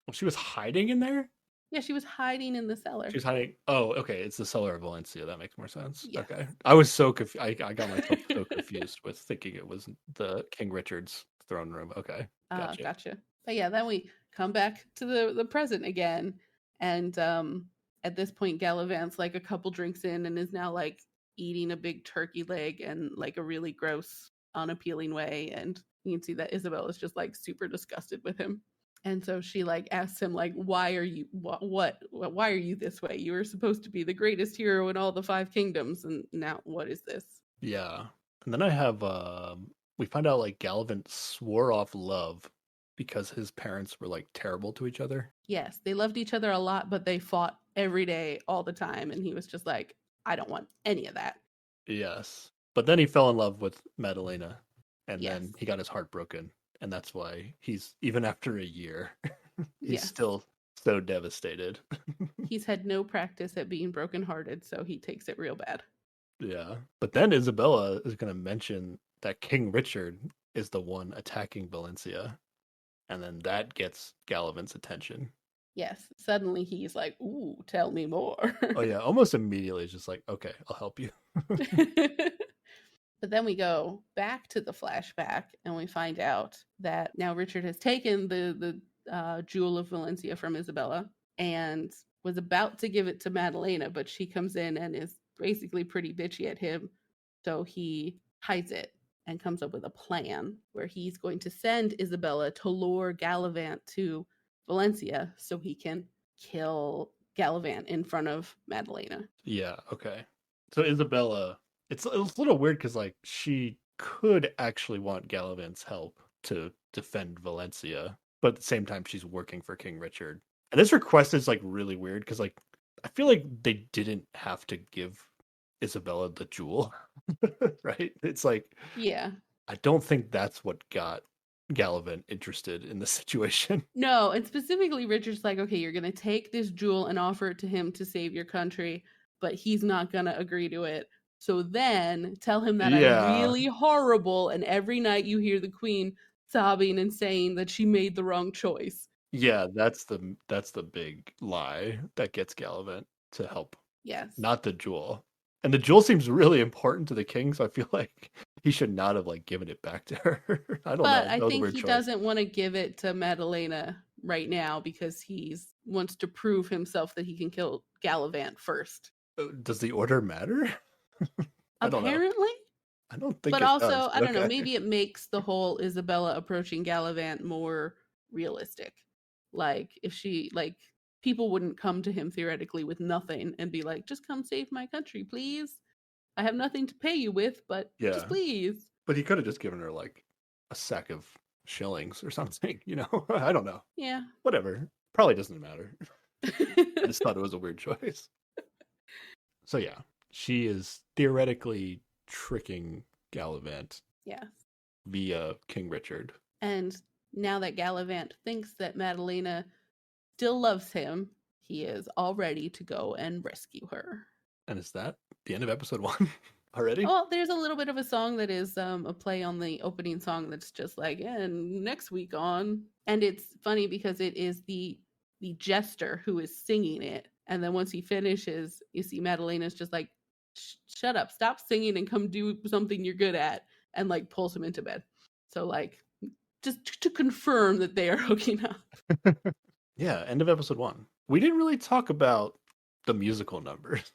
Well, she was hiding in there? Yeah, she was hiding in the cellar. She was hiding. Oh, okay. It's the cellar of Valencia. That makes more sense. Yes. Okay. I was so confused. I got myself so confused with thinking it was the King Richard's throne room. Okay. Gotcha. But yeah, then we come back to the present again. And at this point, Galavant's like a couple drinks in and is now like eating a big turkey leg and like a really gross, unappealing way. And you can see that Isabel is just like super disgusted with him. And so she like asks him like, why are you why are you this way? You were supposed to be the greatest hero in all the 5 kingdoms, and now what is this? Yeah. And then I have we find out like Galavant swore off love because his parents were like terrible to each other. Yes, they loved each other a lot, but they fought every day all the time, and he was just like, I don't want any of that. Yes. But then he fell in love with Madalena, and then he got his heart broken. And that's why he's, even after a year, he's still so devastated. He's had no practice at being brokenhearted, so he takes it real bad. Yeah. But then Isabella is going to mention that King Richard is the one attacking Valencia. And then that gets Galavant's attention. Yes. Suddenly he's like, ooh, tell me more. Oh, yeah. Almost immediately, it's just like, okay, I'll help you. But then we go back to the flashback and we find out that now Richard has taken the jewel of Valencia from Isabella and was about to give it to Madalena, but she comes in and is basically pretty bitchy at him. So he hides it and comes up with a plan where he's going to send Isabella to lure Galavant to Valencia so he can kill Galavant in front of Madalena. Yeah, okay. So Isabella, it's a little weird because like she could actually want Galavant's help to defend Valencia, but at the same time she's working for King Richard. And this request is like really weird because like I feel like they didn't have to give Isabella the jewel, right? It's like, yeah, I don't think that's what got Galavant interested in the situation. No, and specifically Richard's like, okay, you're gonna take this jewel and offer it to him to save your country, but he's not gonna agree to it. So then tell him that I'm really horrible, and every night you hear the queen sobbing and saying that she made the wrong choice. Yeah, that's the big lie that gets Galavant to help. Yes. Not the jewel. And the jewel seems really important to the king, so I feel like he should not have like given it back to her. I don't know. But I think he doesn't want to give it to Madalena right now because he wants to prove himself that he can kill Galavant first. Does the order matter? Apparently. I don't think But it also, does. I don't know, Okay. maybe it makes the whole Isabella approaching Galavant more realistic. Like, if she, like, people wouldn't come to him theoretically with nothing and be like, just come save my country, please. I have nothing to pay you with, but just please. But he could have just given her, like, a sack of shillings or something, you know? I don't know. Yeah. Whatever. Probably doesn't matter. I just thought it was a weird choice. So yeah, she is theoretically tricking Galavant. Yes. Via King Richard. And now that Galavant thinks that Madalena still loves him, he is all ready to go and rescue her. And is that the end of episode 1 already? Oh, there's a little bit of a song that is a play on the opening song that's just like, and next week on. And it's funny because it is the jester who is singing it. And then once he finishes, you see Madalena's just like, shut up, stop singing and come do something you're good at. And like pulls him into bed. So like, just to confirm that they are hooking up. Yeah, end of episode 1. We didn't really talk about the musical numbers.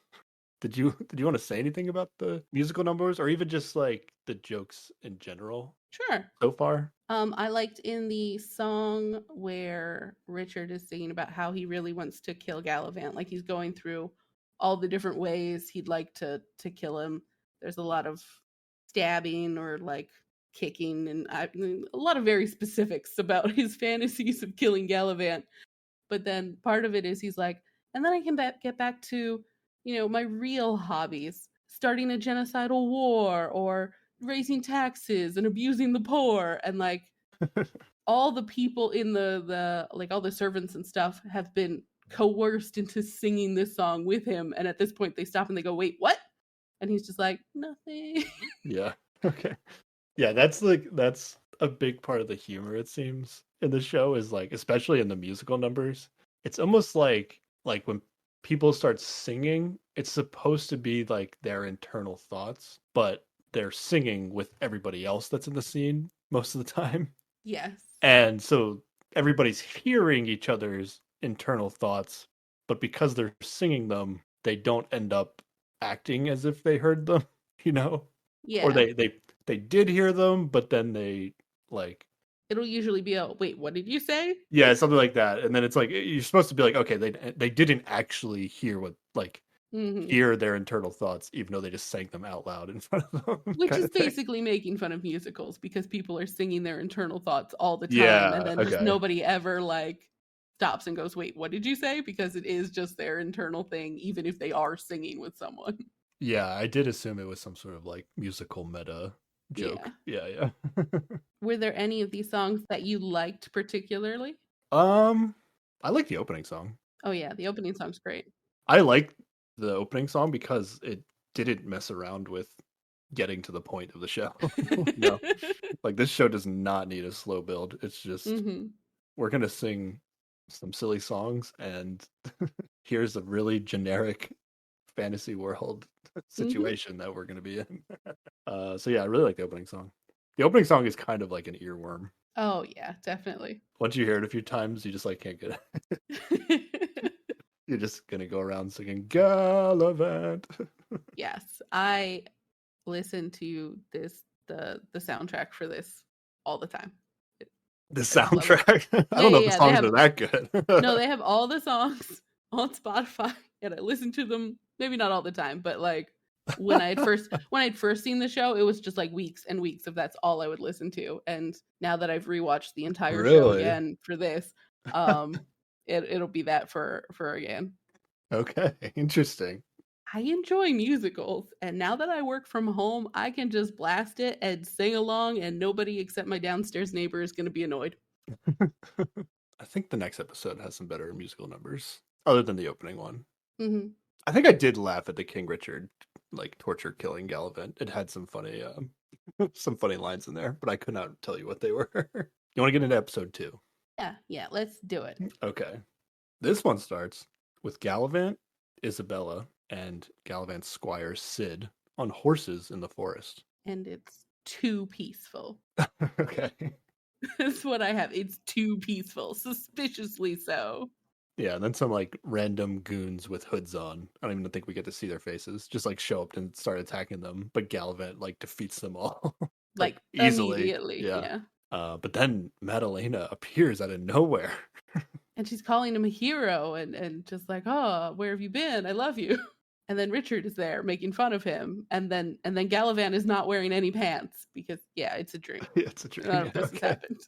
Did you want to say anything about the musical numbers or even just like the jokes in general? Sure. So far? I liked in the song where Richard is singing about how he really wants to kill Galavant. Like he's going through all the different ways he'd like to kill him. There's a lot of stabbing or like kicking and a lot of very specifics about his fantasies of killing Galavant. But then part of it is he's like, and then I can get back to, my real hobbies, starting a genocidal war or raising taxes and abusing the poor. And like all the people in the like all the servants and stuff have been coerced into singing this song with him. And at this point they stop and they go, wait, what? And he's just like, nothing. Yeah. Okay. Yeah, that's a big part of the humor, it seems, in the show is like, especially in the musical numbers. It's almost like when people start singing, it's supposed to be like their internal thoughts, but they're singing with everybody else that's in the scene most of the time. Yes. And so everybody's hearing each other's internal thoughts, but because they're singing them, they don't end up acting as if they heard them, you know? Yeah. Or they did hear them, but then they like it'll usually be a wait, what did you say? Yeah, something like that. And then it's like you're supposed to be like, okay, they didn't actually hear what hear their internal thoughts, even though they just sang them out loud in front of them. Which is basically making fun of musicals because people are singing their internal thoughts all the time, yeah, and then just nobody ever like stops and goes, wait, what did you say? Because it is just their internal thing, even if they are singing with someone. Yeah, I did assume it was some sort of like musical meta joke. Yeah. Were there any of these songs that you liked particularly? I like the opening song. Oh yeah, the opening song's great. I like the opening song because it didn't mess around with getting to the point of the show. No. Like this show does not need a slow build. It's just we're gonna sing some silly songs and here's a really generic fantasy world situation that we're gonna be in. So yeah, I really like the opening song. The opening song is kind of like an earworm. Oh yeah, definitely. Once you hear it a few times, you just like can't get it. You're just gonna go around singing Galavant. Yes, I listen to the soundtrack for this all the time. The soundtrack? I don't know if the songs are that good. No, they have all the songs on Spotify, and I listen to them. Maybe not all the time, but like when I'd first seen the show, it was just like weeks and weeks of that's all I would listen to. And now that I've rewatched the entire show again for this, it'll be that for again. Okay, interesting. I enjoy musicals, and now that I work from home, I can just blast it and sing along, and nobody except my downstairs neighbor is going to be annoyed. I think the next episode has some better musical numbers, other than the opening one. Mm-hmm. I think I did laugh at the King Richard like torture killing Galavant. It had some funny lines in there, but I could not tell you what they were. You want to get into episode 2? Yeah, let's do it. Okay. This one starts with Galavant, Isabella, and Galavant's squire Sid on horses in the forest. And it's too peaceful. Okay. That's what I have. It's too peaceful. Suspiciously so. Yeah, and then some like random goons with hoods on. I don't even think we get to see their faces. Just like show up and start attacking them. But Galavant like defeats them all like Like easily. immediately, Yeah. yeah. But then Madalena appears out of nowhere. And she's calling him a hero and just like, oh, where have you been? I love you. And then Richard is there making fun of him. And then Galavant is not wearing any pants because it's a dream. Yeah, it's a dream. None of this has happened.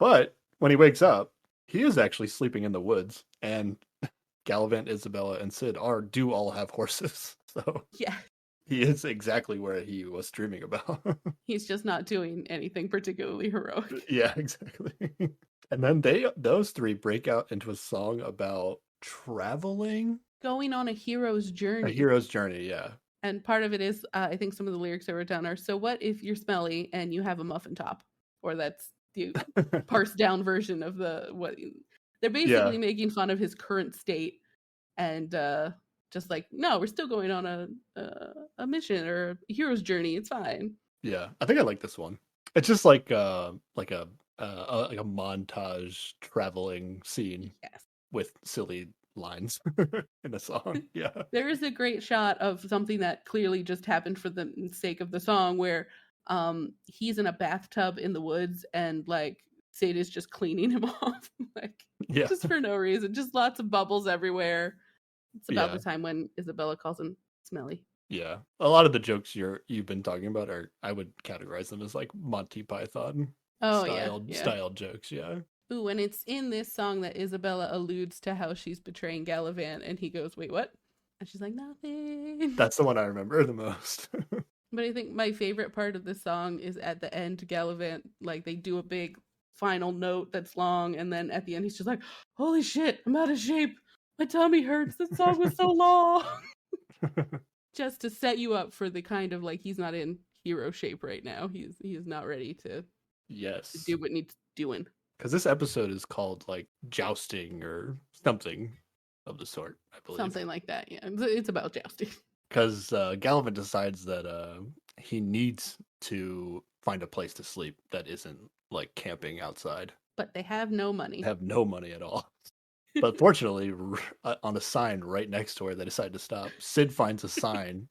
But when he wakes up, he is actually sleeping in the woods, and Galavant, Isabella, and Sid do all have horses. So yeah. He is exactly where he was dreaming about. He's just not doing anything particularly heroic. Yeah, exactly. And then those three break out into a song about traveling, going on a hero's journey. A hero's journey, yeah. And part of it is, I think some of the lyrics I wrote down are, so what if you're smelly and you have a muffin top? Or that's the parsed down version of what they're basically making fun of his current state and just like, no, we're still going on a mission or a hero's journey. It's fine. Yeah, I think I like this one. It's just like a montage traveling scene with silly lines in a song. Yeah. There is a great shot of something that clearly just happened for the sake of the song where he's in a bathtub in the woods and like Sid is just cleaning him off like just for no reason, just lots of bubbles everywhere. It's about the time when Isabella calls him smelly. Yeah, a lot of the jokes you've been talking about I would categorize them as like Monty Python styled jokes. Yeah. Ooh, and it's in this song that Isabella alludes to how she's betraying Galavant, and he goes, "Wait, what?" And she's like, "Nothing." That's the one I remember the most. But I think my favorite part of this song is at the end. Galavant, like, they do a big final note that's long, and then at the end he's just like, "Holy shit, I'm out of shape. My tummy hurts. This song was so long." Just to set you up for the kind of like he's not in hero shape right now. He is not ready to do what needs doing. Because this episode is called like jousting or something of the sort, I believe. Something like that, yeah. It's about jousting. Because Galavant decides that he needs to find a place to sleep that isn't like camping outside. But they have no money. They have no money at all. But fortunately, on a sign right next to where they decide to stop, Sid finds a sign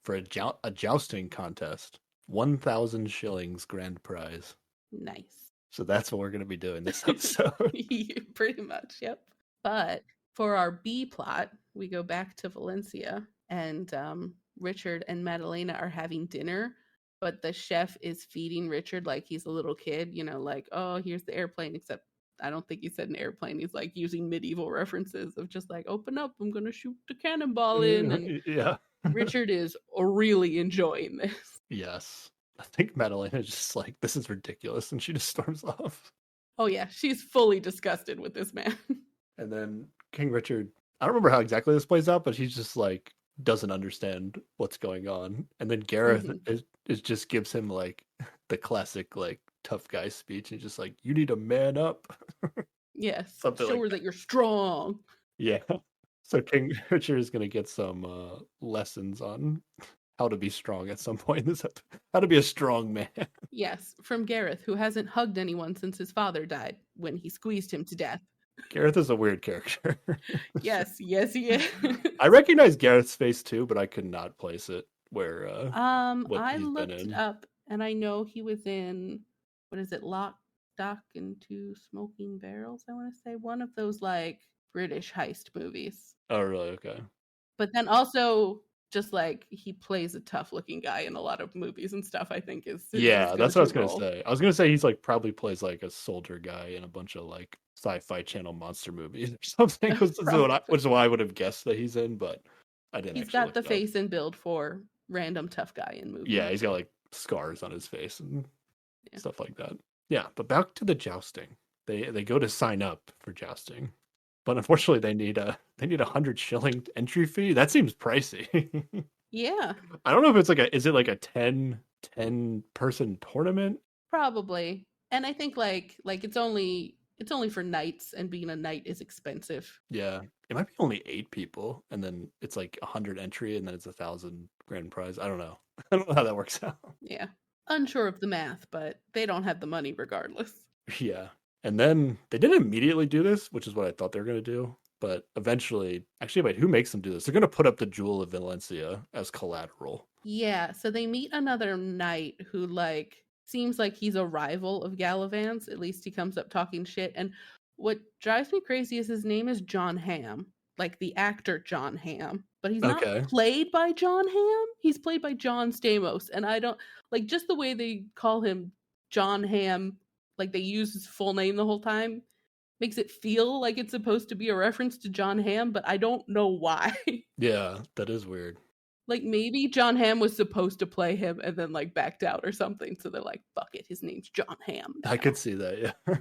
for a jousting contest. 1,000 shillings grand prize. Nice. So that's what we're going to be doing this episode. Pretty much, yep. But for our B plot, we go back to Valencia, and Richard and Madalena are having dinner, but the chef is feeding Richard like he's a little kid, like, oh, here's the airplane, except I don't think he said an airplane. He's like using medieval references of just like, open up, I'm going to shoot the cannonball in. And Richard is really enjoying this. Yes. I think Madalena is just like, this is ridiculous. And she just storms off. Oh, yeah. She's fully disgusted with this man. And then King Richard, I don't remember how exactly this plays out, but he's just like, doesn't understand what's going on. And then Gareth is just gives him like the classic, like, tough guy speech. And just like, you need to man up. Yes. Something show like her that you're strong. Yeah. So King Richard is going to get some lessons on how to be strong at some point in this episode. How to be a strong man. Yes, from Gareth, who hasn't hugged anyone since his father died when he squeezed him to death. Gareth is a weird character. Yes, he is. I recognize Gareth's face too, but I could not place it where I looked it up, and I know he was in, what is it, Lock, Stock, and Two Smoking Barrels, I want to say. One of those, like, British heist movies. Oh, really? Okay. But then also, just like, he plays a tough-looking guy in a lot of movies and stuff, I think is yeah, that's what I was going to say. I was going to say he's, like, probably plays, like, a soldier guy in a bunch of, like, Sci-Fi Channel monster movies or something, which is what I would have guessed that he's in, but I didn't. He's got the face and build for random tough guy in movies. Yeah, he's got, like, scars on his face and stuff like that. Yeah, but back to the jousting. They go to sign up for jousting, but unfortunately they need a 100 shilling entry fee. That seems pricey. Yeah. I don't know if it's like is it like a 10 person tournament? Probably. And I think like it's only for nights, and being a knight is expensive. Yeah. It might be only 8 people, and then it's like 100 entry, and then it's 1,000 grand prize. I don't know. I don't know how that works out. Yeah. Unsure of the math, but they don't have the money regardless. Yeah. And then they didn't immediately do this, which is what I thought they were going to do. But eventually, actually, wait, who makes them do this? They're going to put up the Jewel of Valencia as collateral. Yeah, so they meet another knight who, like, seems like he's a rival of Galavant's. At least he comes up talking shit. And what drives me crazy is his name is John Hamm, like the actor John Hamm. But he's not Okay. played by John Hamm. He's played by John Stamos. And I don't, like, just the way they call him John Hamm, like they use his full name the whole time, makes it feel like it's supposed to be a reference to John Hamm, but I don't know why. Yeah, that is weird. Like, maybe John Hamm was supposed to play him and then, like, backed out or something. So they're like, fuck it, his name's John Hamm now. I could see that, yeah.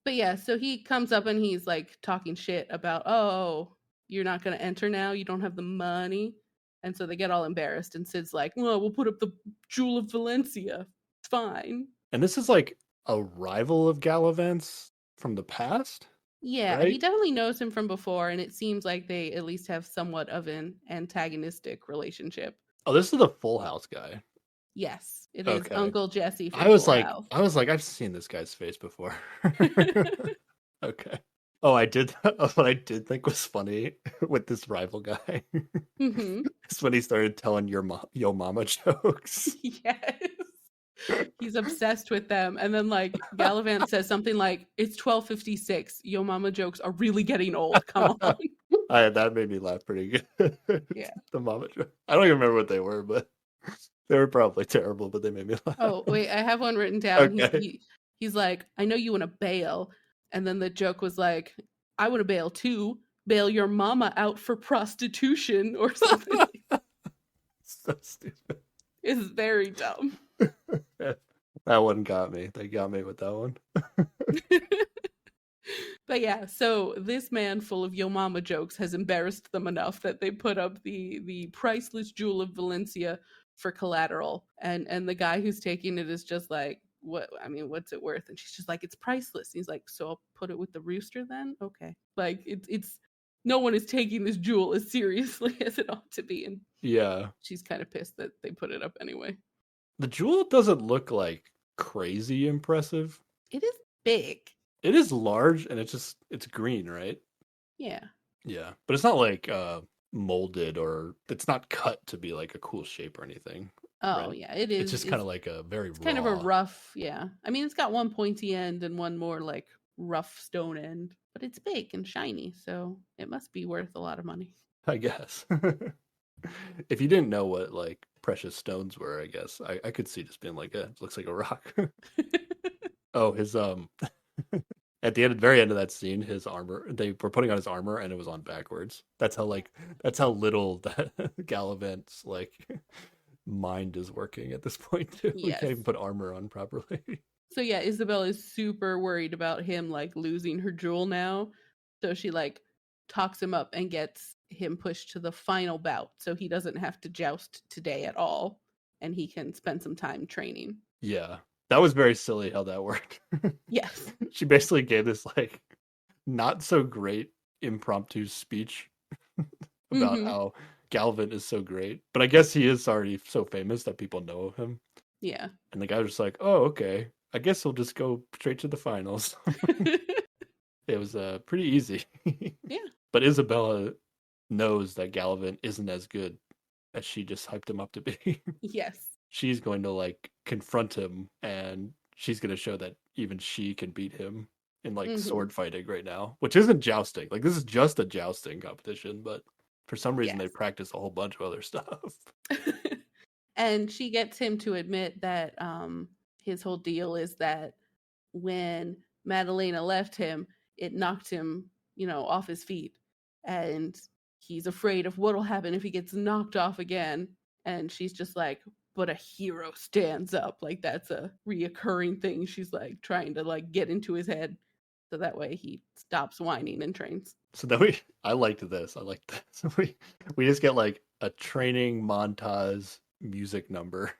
But yeah, so he comes up and he's, like, talking shit about, oh, you're not going to enter now? You don't have the money? And so they get all embarrassed. And Sid's like, well, we'll put up the Jewel of Valencia. It's fine. And this is, like, a rival of Galavant's from the past? Yeah, right? he definitely knows him from before, and it seems like they at least have somewhat of an antagonistic relationship. Oh, this is the Full House guy. Yes, it is Okay. Uncle Jesse from I was Full like, House. I've seen this guy's face before. Okay. Oh, I did. What I did think was funny with this rival guy is when he started telling yo mama jokes. Yes. He's obsessed with them. And then, like, Galavant says something like, it's 12:56. Yo mama jokes are really getting old. Come on. That made me laugh pretty good. Yeah. The mama joke. I don't even remember what they were, but they were probably terrible, but they made me laugh. Oh, wait, I have one written down. Okay. He's like, I know you want to bail. And then the joke was like, I want to bail too. Bail your mama out for prostitution or something. So stupid. It's very dumb. That one got me. They got me with that one. But yeah, so this man full of yo mama jokes has embarrassed them enough that they put up the priceless Jewel of Valencia for collateral. And the guy who's taking it is just like, what's it worth? And she's just like, it's priceless. And he's like, so I'll put it with the rooster then? Okay. Like, it's no one is taking this jewel as seriously as it ought to be. And yeah, she's kind of pissed that they put it up anyway. The jewel doesn't look like crazy impressive. It is big. It is large, and it's green, right? Yeah. Yeah, but it's not like molded, or it's not cut to be like a cool shape or anything. Oh, right? Yeah, it is. It's just kind of like a very kind of a rough, yeah. I mean, it's got one pointy end and one more like rough stone end, but it's big and shiny, so it must be worth a lot of money. I guess. If you didn't know what like precious stones were, I guess I could see just being like, it looks like a rock. Oh, his at the very end of that scene, his armor, they were putting on his armor and it was on backwards. That's how little that Galavant's like mind is working at this point too. Yes. We can't even put armor on properly. So yeah, Isabel is super worried about him like losing her jewel now. So she like talks him up and gets him pushed to the final bout so he doesn't have to joust today at all and he can spend some time training. Yeah. That was very silly how that worked. Yes. She basically gave this like not so great impromptu speech about how Galavant is so great. But I guess he is already so famous that people know of him. Yeah. And the guy was just like, oh, okay. I guess we'll just go straight to the finals. It was pretty easy. Yeah. But Isabella knows that Galavant isn't as good as she just hyped him up to be. Yes. She's going to like confront him, and she's going to show that even she can beat him in like sword fighting right now, which isn't jousting. Like this is just a jousting competition, but for some reason they practice a whole bunch of other stuff. And she gets him to admit that his whole deal is that when Madalena left him, it knocked him, off his feet. And he's afraid of what'll happen if he gets knocked off again. And she's just like, but a hero stands up. Like that's a reoccurring thing. She's like trying to like get into his head so that way he stops whining and trains. So then I liked this. I liked this. We just get like a training montage music number.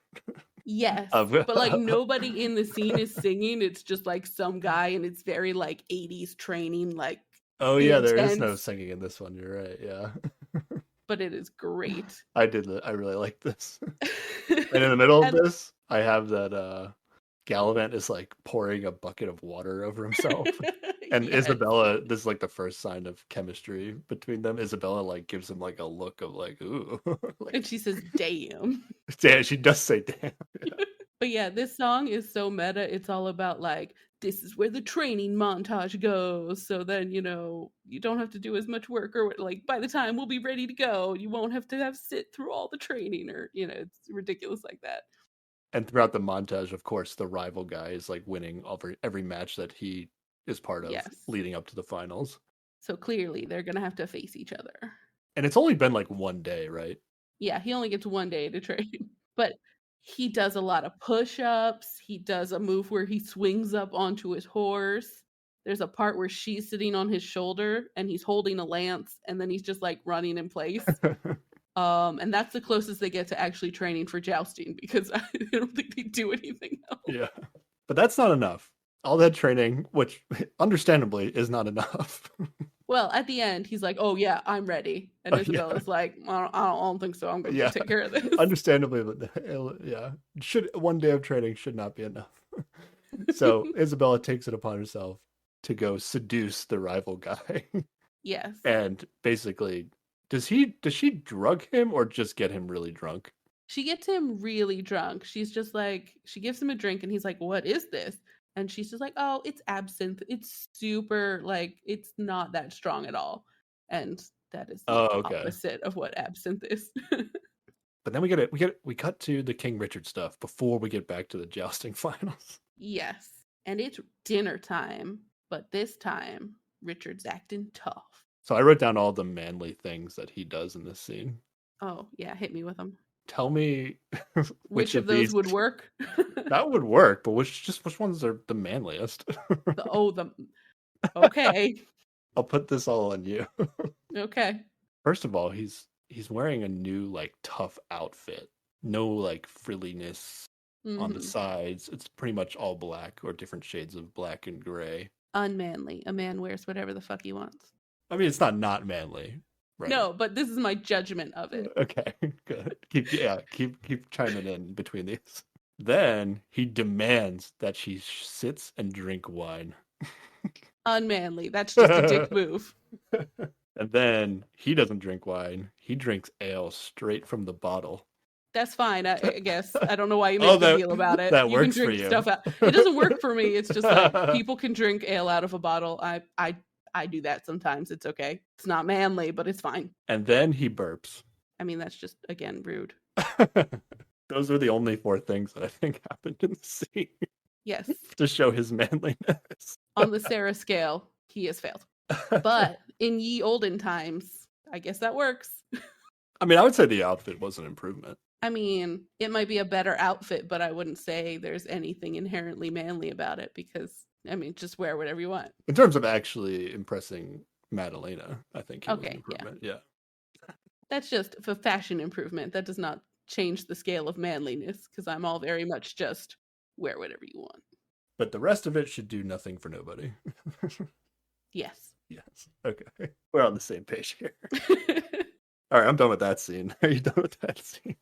Yes, but like nobody in the scene is singing. It's just like some guy, and it's very like 80s training. Like, oh yeah, intense. There is no singing in this one. You're right. Yeah. But it is great. I really like this. And in the middle of this, I have that Galavant is like pouring a bucket of water over himself. And Yes. Isabella, this is like the first sign of chemistry between them. Isabella like gives him like a look of like, ooh. Like, and she says, damn. yeah, she does say damn. Yeah. But yeah, this song is so meta. It's all about like, this is where the training montage goes. So then, you don't have to do as much work, or like by the time we'll be ready to go, you won't have to sit through all the training, or, it's ridiculous like that. And throughout the montage, of course, the rival guy is like winning over every match that he is part of leading up to the finals. So clearly they're going to have to face each other. And it's only been like one day, right? Yeah, he only gets one day to train. But he does a lot of push-ups. He does a move where he swings up onto his horse. There's a part where she's sitting on his shoulder and he's holding a lance, and then he's just like running in place. And that's the closest they get to actually training for jousting, because I don't think they do anything else. Yeah. But that's not enough. All that training, which understandably is not enough. Well, at the end, he's like, "Oh yeah, I'm ready," and Isabella's like, "I don't think so. I'm going to take care of this." Understandably, yeah. One day of training should not be enough. So Isabella takes it upon herself to go seduce the rival guy. Yes. And basically, does she drug him or just get him really drunk? She gets him really drunk. She's just like, she gives him a drink and he's like, "What is this?" And she's just like, "Oh, it's absinthe. It's super, like, it's not that strong at all." And that is the opposite of what absinthe is. But then we cut to the King Richard stuff before we get back to the jousting finals. Yes. And it's dinner time, but this time Richard's acting tough. So I wrote down all the manly things that he does in this scene. Oh, yeah, hit me with them. Tell me which of those would work. That would work, but which ones are the manliest? Okay. I'll put this all on you. Okay. First of all, he's wearing a new like tough outfit. No like frilliness on the sides. It's pretty much all black or different shades of black and gray. Unmanly. A man wears whatever the fuck he wants. I mean, it's not manly. Right. No, but this is my judgment of it. Okay, good. Keep chiming in between these. Then he demands that she sits and drink wine. Unmanly. That's just a dick move. And then he doesn't drink wine. He drinks ale straight from the bottle. That's fine, I guess. I don't know why you make a big deal about it. That you works can drink for you. Stuff out. It doesn't work for me. It's just like, people can drink ale out of a bottle. I do that sometimes. It's okay. It's not manly, but it's fine. And then he burps. I mean, that's just, again, rude. Those are the only 4 things that I think happened in the scene. Yes. To show his manliness. On the Sarah scale, he has failed. But in ye olden times, I guess that works. I mean, I would say the outfit was an improvement. I mean, it might be a better outfit, but I wouldn't say there's anything inherently manly about it, because, I mean, just wear whatever you want. In terms of actually impressing Madalena, I think it was an improvement. Yeah. That's just a fashion improvement. That does not change the scale of manliness, because I'm all very much just wear whatever you want. But the rest of it should do nothing for nobody. Yes. Okay. We're on the same page here. All right, I'm done with that scene. Are you done with that scene?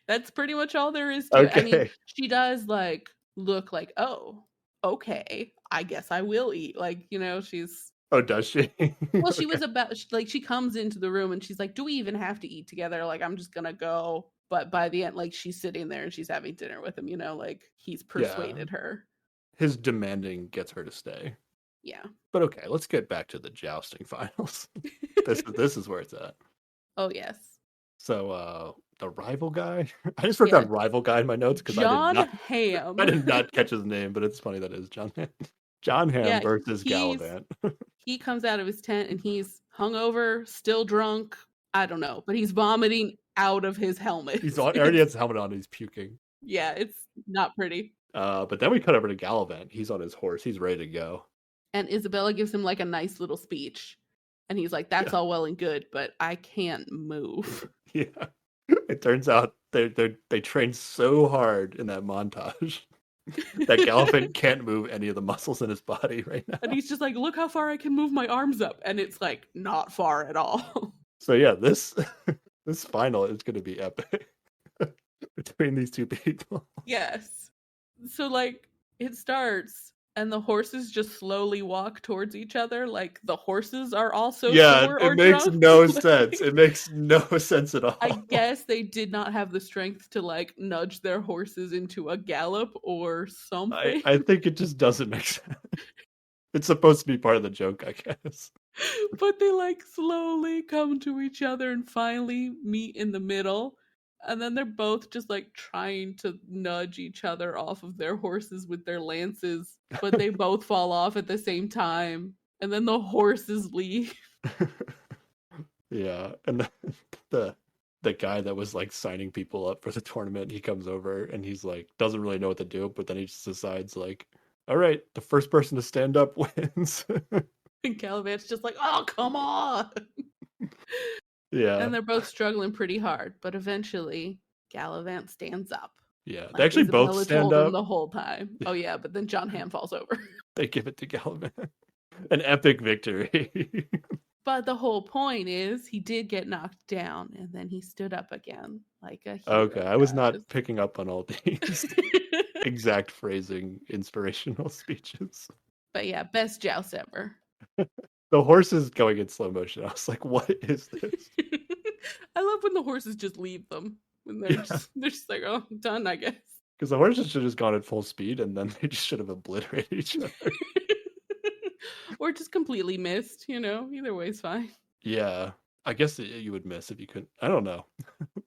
That's pretty much all there is to it. I mean, she does like look like, oh, okay, I guess I will eat. Like, she's... Oh, does she? Well, she was about, like, she comes into the room and she's like, do we even have to eat together? Like, I'm just gonna go. But by the end, like, she's sitting there and she's having dinner with him, like, he's persuaded her. His demanding gets her to stay. Yeah. But okay, let's get back to the jousting finals. This is where it's at. Oh, yes. So, the rival guy? I just wrote down rival guy in my notes because Ham. I did not catch his name, but it's funny that it is John Ham. John Ham versus Galavant. He comes out of his tent and he's hungover, still drunk. I don't know, but he's vomiting out of his helmet. He already has his helmet on. He's puking. Yeah, it's not pretty. But then we cut over to Galavant. He's on his horse. He's ready to go. And Isabella gives him like a nice little speech. And he's like, that's all well and good, but I can't move. Yeah. It turns out they trained so hard in that montage that Galavant can't move any of the muscles in his body right now. And he's just like, look how far I can move my arms up. And it's like, not far at all. So yeah, this final is going to be epic between these two people. Yes. So like it starts and the horses just slowly walk towards each other like the horses are also sore it or makes drunk. no Like, sense. It makes no sense at all. I guess they did not have the strength to like nudge their horses into a gallop or something. I think it just doesn't make sense. It's supposed to be part of the joke, I guess. But they like slowly come to each other and finally meet in the middle. And then they're both just like trying to nudge each other off of their horses with their lances, but they both fall off at the same time. And then the horses leave. Yeah, and the guy that was like signing people up for the tournament, he comes over and he's like doesn't really know what to do, but then he just decides like, all right, the first person to stand up wins. And Galavant's just like, oh, come on. Yeah. And they're both struggling pretty hard, but eventually Galavant stands up. Yeah, Like they actually both Isabella stand told him up. the whole time. Oh yeah, but then John Hamm falls over. They give it to Galavant. An epic victory. But the whole point is he did get knocked down and then he stood up again like a hero. Okay, I was does. not picking up on all these exact phrasing, inspirational speeches. But yeah, best joust ever. The horses going in slow motion. I was like, what is this? I love when the horses just leave them. When they're just like, oh, done, I guess. Because the horses should have just gone at full speed and then they just should have obliterated each other. Or just completely missed, either way is fine. Yeah, I guess you would miss if you couldn't. I don't know.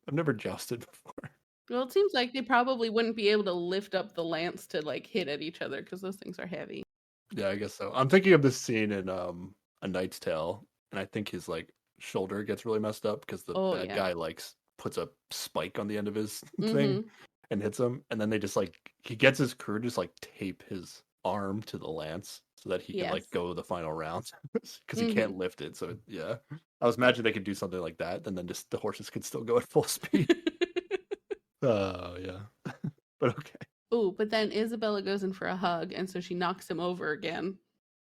I've never jousted before. Well, it seems like they probably wouldn't be able to lift up the lance to like hit at each other because those things are heavy. Yeah, I guess so. I'm thinking of this scene in A Knight's Tale, and I think his like shoulder gets really messed up because the bad guy like puts a spike on the end of his thing and hits him, and then they just like he gets his crew to just like tape his arm to the lance so that he can like go the final round because he can't lift it. So yeah, I was imagining they could do something like that, and then just the horses could still go at full speed. Oh yeah, but okay. Oh, but then Isabella goes in for a hug, and so she knocks him over again,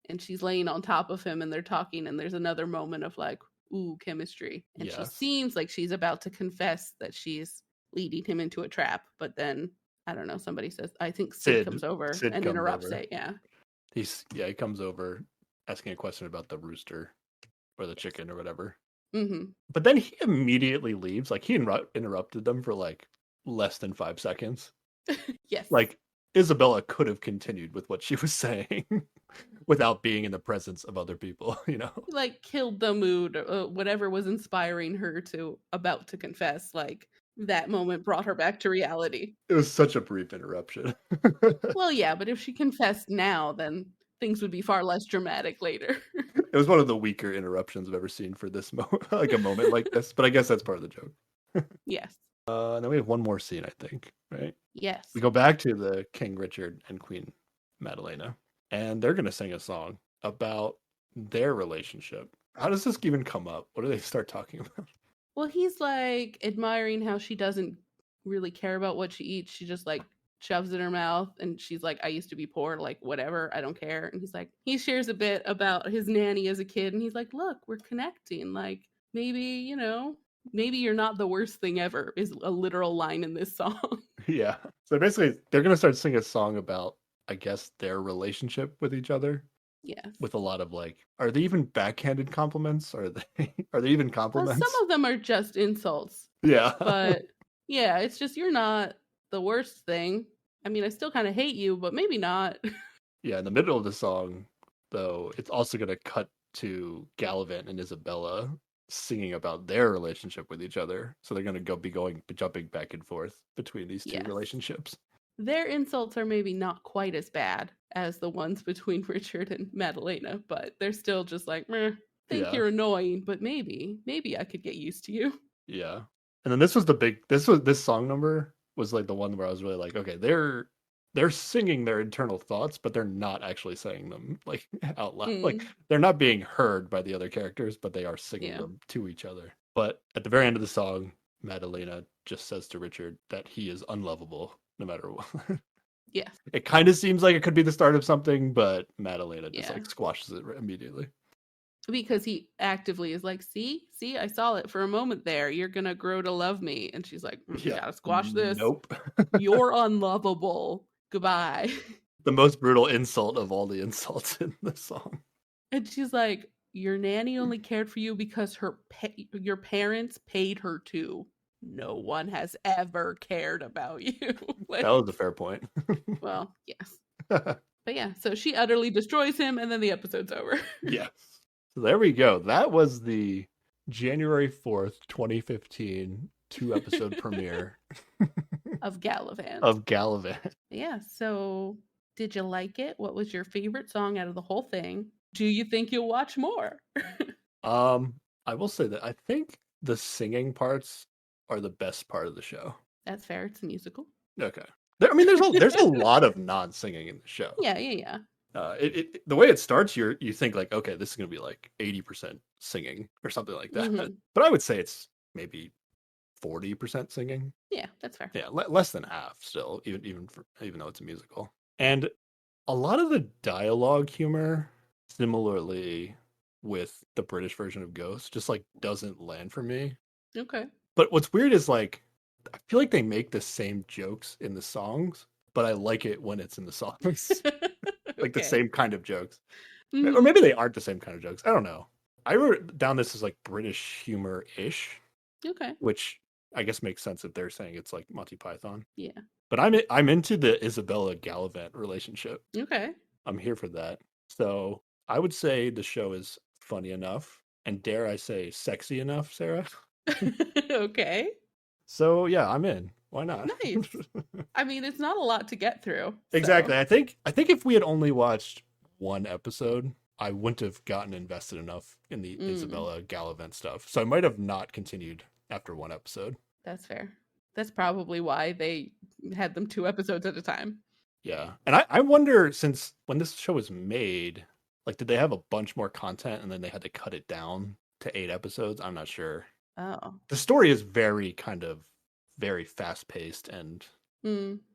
and she's laying on top of him, and they're talking, and there's another moment of like, ooh, chemistry, and she seems like she's about to confess that she's leading him into a trap, but then I don't know. Somebody says, I think Sid comes over and interrupts it. Yeah. He comes over asking a question about the rooster or the chicken or whatever. But then he immediately leaves. Like he interrupted them for like less than 5 seconds. Yes. Like Isabella could have continued with what she was saying without being in the presence of other people, Like killed the mood, whatever was inspiring her about to confess. Like that moment brought her back to reality. It was such a brief interruption. Well, yeah, but if she confessed now, then things would be far less dramatic later. It was one of the weaker interruptions I've ever seen for this like a moment like this, but I guess that's part of the joke. Yes. And then we have one more scene, I think, right? Yes. We go back to the King Richard and Queen Madalena, and they're going to sing a song about their relationship. How does this even come up? What do they start talking about? Well, he's like admiring how she doesn't really care about what she eats. She just like shoves it in her mouth, and she's like, I used to be poor, like whatever, I don't care. And he's like, he shares a bit about his nanny as a kid, and he's like, look, we're connecting. Like maybe, maybe you're not the worst thing ever is a literal line in this song. Yeah. So basically, they're going to start singing a song about, I guess, their relationship with each other. Yes. With a lot of like, are they even backhanded compliments? Are they even compliments? Well, some of them are just insults. Yeah. But yeah, it's just you're not the worst thing. I mean, I still kind of hate you, but maybe not. Yeah, in the middle of the song, though, it's also going to cut to Galavant and Isabella singing about their relationship with each other. So they're going to be jumping back and forth between these two relationships. Their insults are maybe not quite as bad as the ones between Richard and Madalena, but they're still just like, think you're annoying, but maybe I could get used to you. Yeah. And then this song number was like the one where I was really like, okay, they're singing their internal thoughts, but they're not actually saying them like out loud. Like they're not being heard by the other characters, but they are singing them to each other. But at the very end of the song, Madalena just says to Richard that he is unlovable no matter what. Yeah. It kind of seems like it could be the start of something, but Madalena just like squashes it immediately. Because he actively is like, see, I saw it for a moment there. You're going to grow to love me. And she's like, you gotta squash this. Nope. You're unlovable. goodbye. The most brutal insult of all the insults in the song. And she's like, your nanny only cared for you because your parents paid her to. No one has ever cared about you. Like, that was a fair point. Well, yes. But yeah, so she utterly destroys him, and then the episode's over. Yes. So there we go. That was the January 4th, 2015 2-episode premiere of Galavant. Of Galavant. Yeah, so did you like it? What was your favorite song out of the whole thing? Do you think you'll watch more? I will say that I think the singing parts are the best part of the show. That's fair. It's a musical. Okay. There's a lot of non-singing in the show. Yeah. The way it starts, you think like, okay, this is gonna be like 80% singing or something like that. Mm-hmm. But I would say it's maybe 40% singing. Yeah, that's fair. Yeah, less than half still, even though it's a musical. And a lot of the dialogue humor, similarly with the British version of Ghost, just like doesn't land for me. Okay. But what's weird is like, I feel like they make the same jokes in the songs, but I like it when it's in the songs. Like the same kind of jokes. Mm-hmm. Or maybe they aren't the same kind of jokes. I don't know. I wrote down this as like British humor-ish. Okay. Which I guess makes sense if they're saying it's like Monty Python. Yeah. But I'm into the Isabella Galavant relationship. Okay. I'm here for that. So I would say the show is funny enough, and dare I say sexy enough, Sarah. Okay. So yeah, I'm in. Why not? Nice. I mean, it's not a lot to get through. So. Exactly. I think if we had only watched one episode, I wouldn't have gotten invested enough in the Isabella Galavant stuff. So I might have not continued after one episode. That's fair. That's probably why they had them 2 episodes at a time. Yeah. And I wonder, since when this show was made, like, did they have a bunch more content and then they had to cut it down to 8 episodes? I'm not sure. Oh. The story is very fast paced and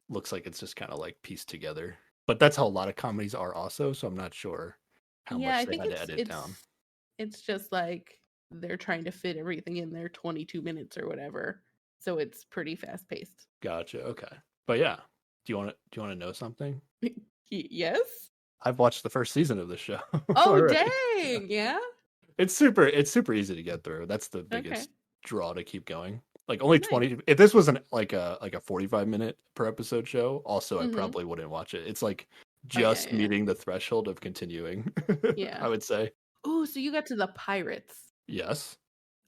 looks like it's just kind of like pieced together. But that's how a lot of comedies are also. So I'm not sure how much they had to edit down. It's just like they're trying to fit everything in there 22 minutes or whatever. So it's pretty fast paced. Gotcha. Okay. But yeah, do you want to know something? Yes. I've watched the first season of the show. Oh, dang. Yeah. It's super easy to get through. That's the biggest draw to keep going. Like only 20. If this was like a 45-minute per episode show, also I probably wouldn't watch it. It's like just meeting the threshold of continuing. Yeah. I would say. Oh, so you got to the pirates. Yes.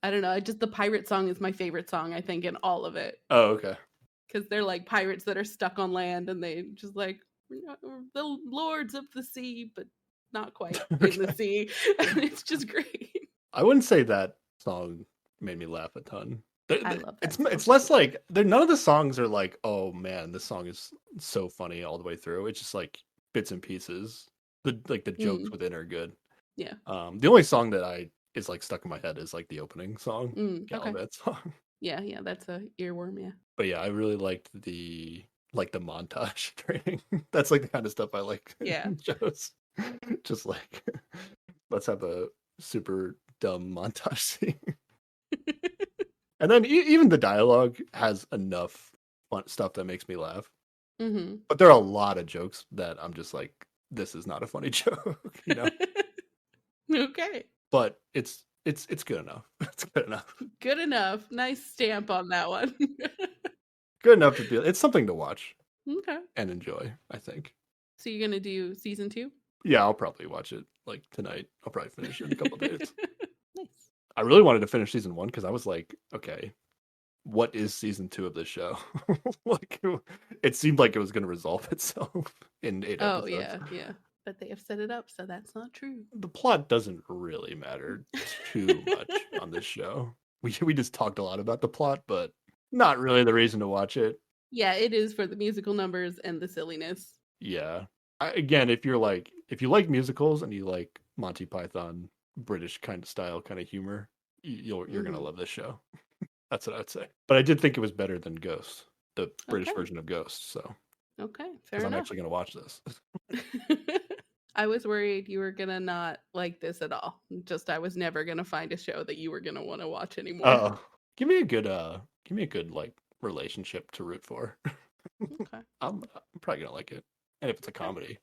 I don't know. Just the pirate song is my favorite song, I think, in all of it. Oh, okay. Because they're like pirates that are stuck on land and they just like the lords of the sea, but not quite in the sea. And it's just great. I wouldn't say that song made me laugh a ton. I love that. It's less like none of the songs are like, oh man, this song is so funny all the way through. It's just like bits and pieces. The jokes within are good. Yeah. The only song that is like stuck in my head is like the opening song, Galavant song. Yeah, that's a earworm, yeah. But yeah, I really liked the montage training. That's like the kind of stuff I like. Yeah. In shows. Just like, let's have a super dumb montage scene. And then even the dialogue has enough fun stuff that makes me laugh. Mm-hmm. But there are a lot of jokes that I'm just like, this is not a funny joke, you know? Okay. But it's good enough. It's good enough. Good enough. Nice stamp on that one. Good enough to feel. It's something to watch. Okay. And enjoy, I think. So you're gonna do season 2? Yeah, I'll probably watch it like tonight. I'll probably finish it in a couple days. Nice. I really wanted to finish season 1 because I was like, okay, what is season 2 of this show? Like, it seemed like it was going to resolve itself in 8 episodes. Oh yeah. But they have set it up, so that's not true. The plot doesn't really matter too much on this show. We just talked a lot about the plot, but not really the reason to watch it. Yeah, it is for the musical numbers and the silliness. Yeah. Again, if you like musicals and you like Monty Python, British kind of style, kind of humor, you're going to love this show. That's what I'd say. But I did think it was better than Ghost, the British version of Ghost. So okay, fair enough. I'm actually going to watch this. I was worried you were gonna not like this at all. Just I was never gonna find a show that you were gonna want to watch anymore. Give me a good like relationship to root for. Okay. probably gonna like it. And if it's a comedy.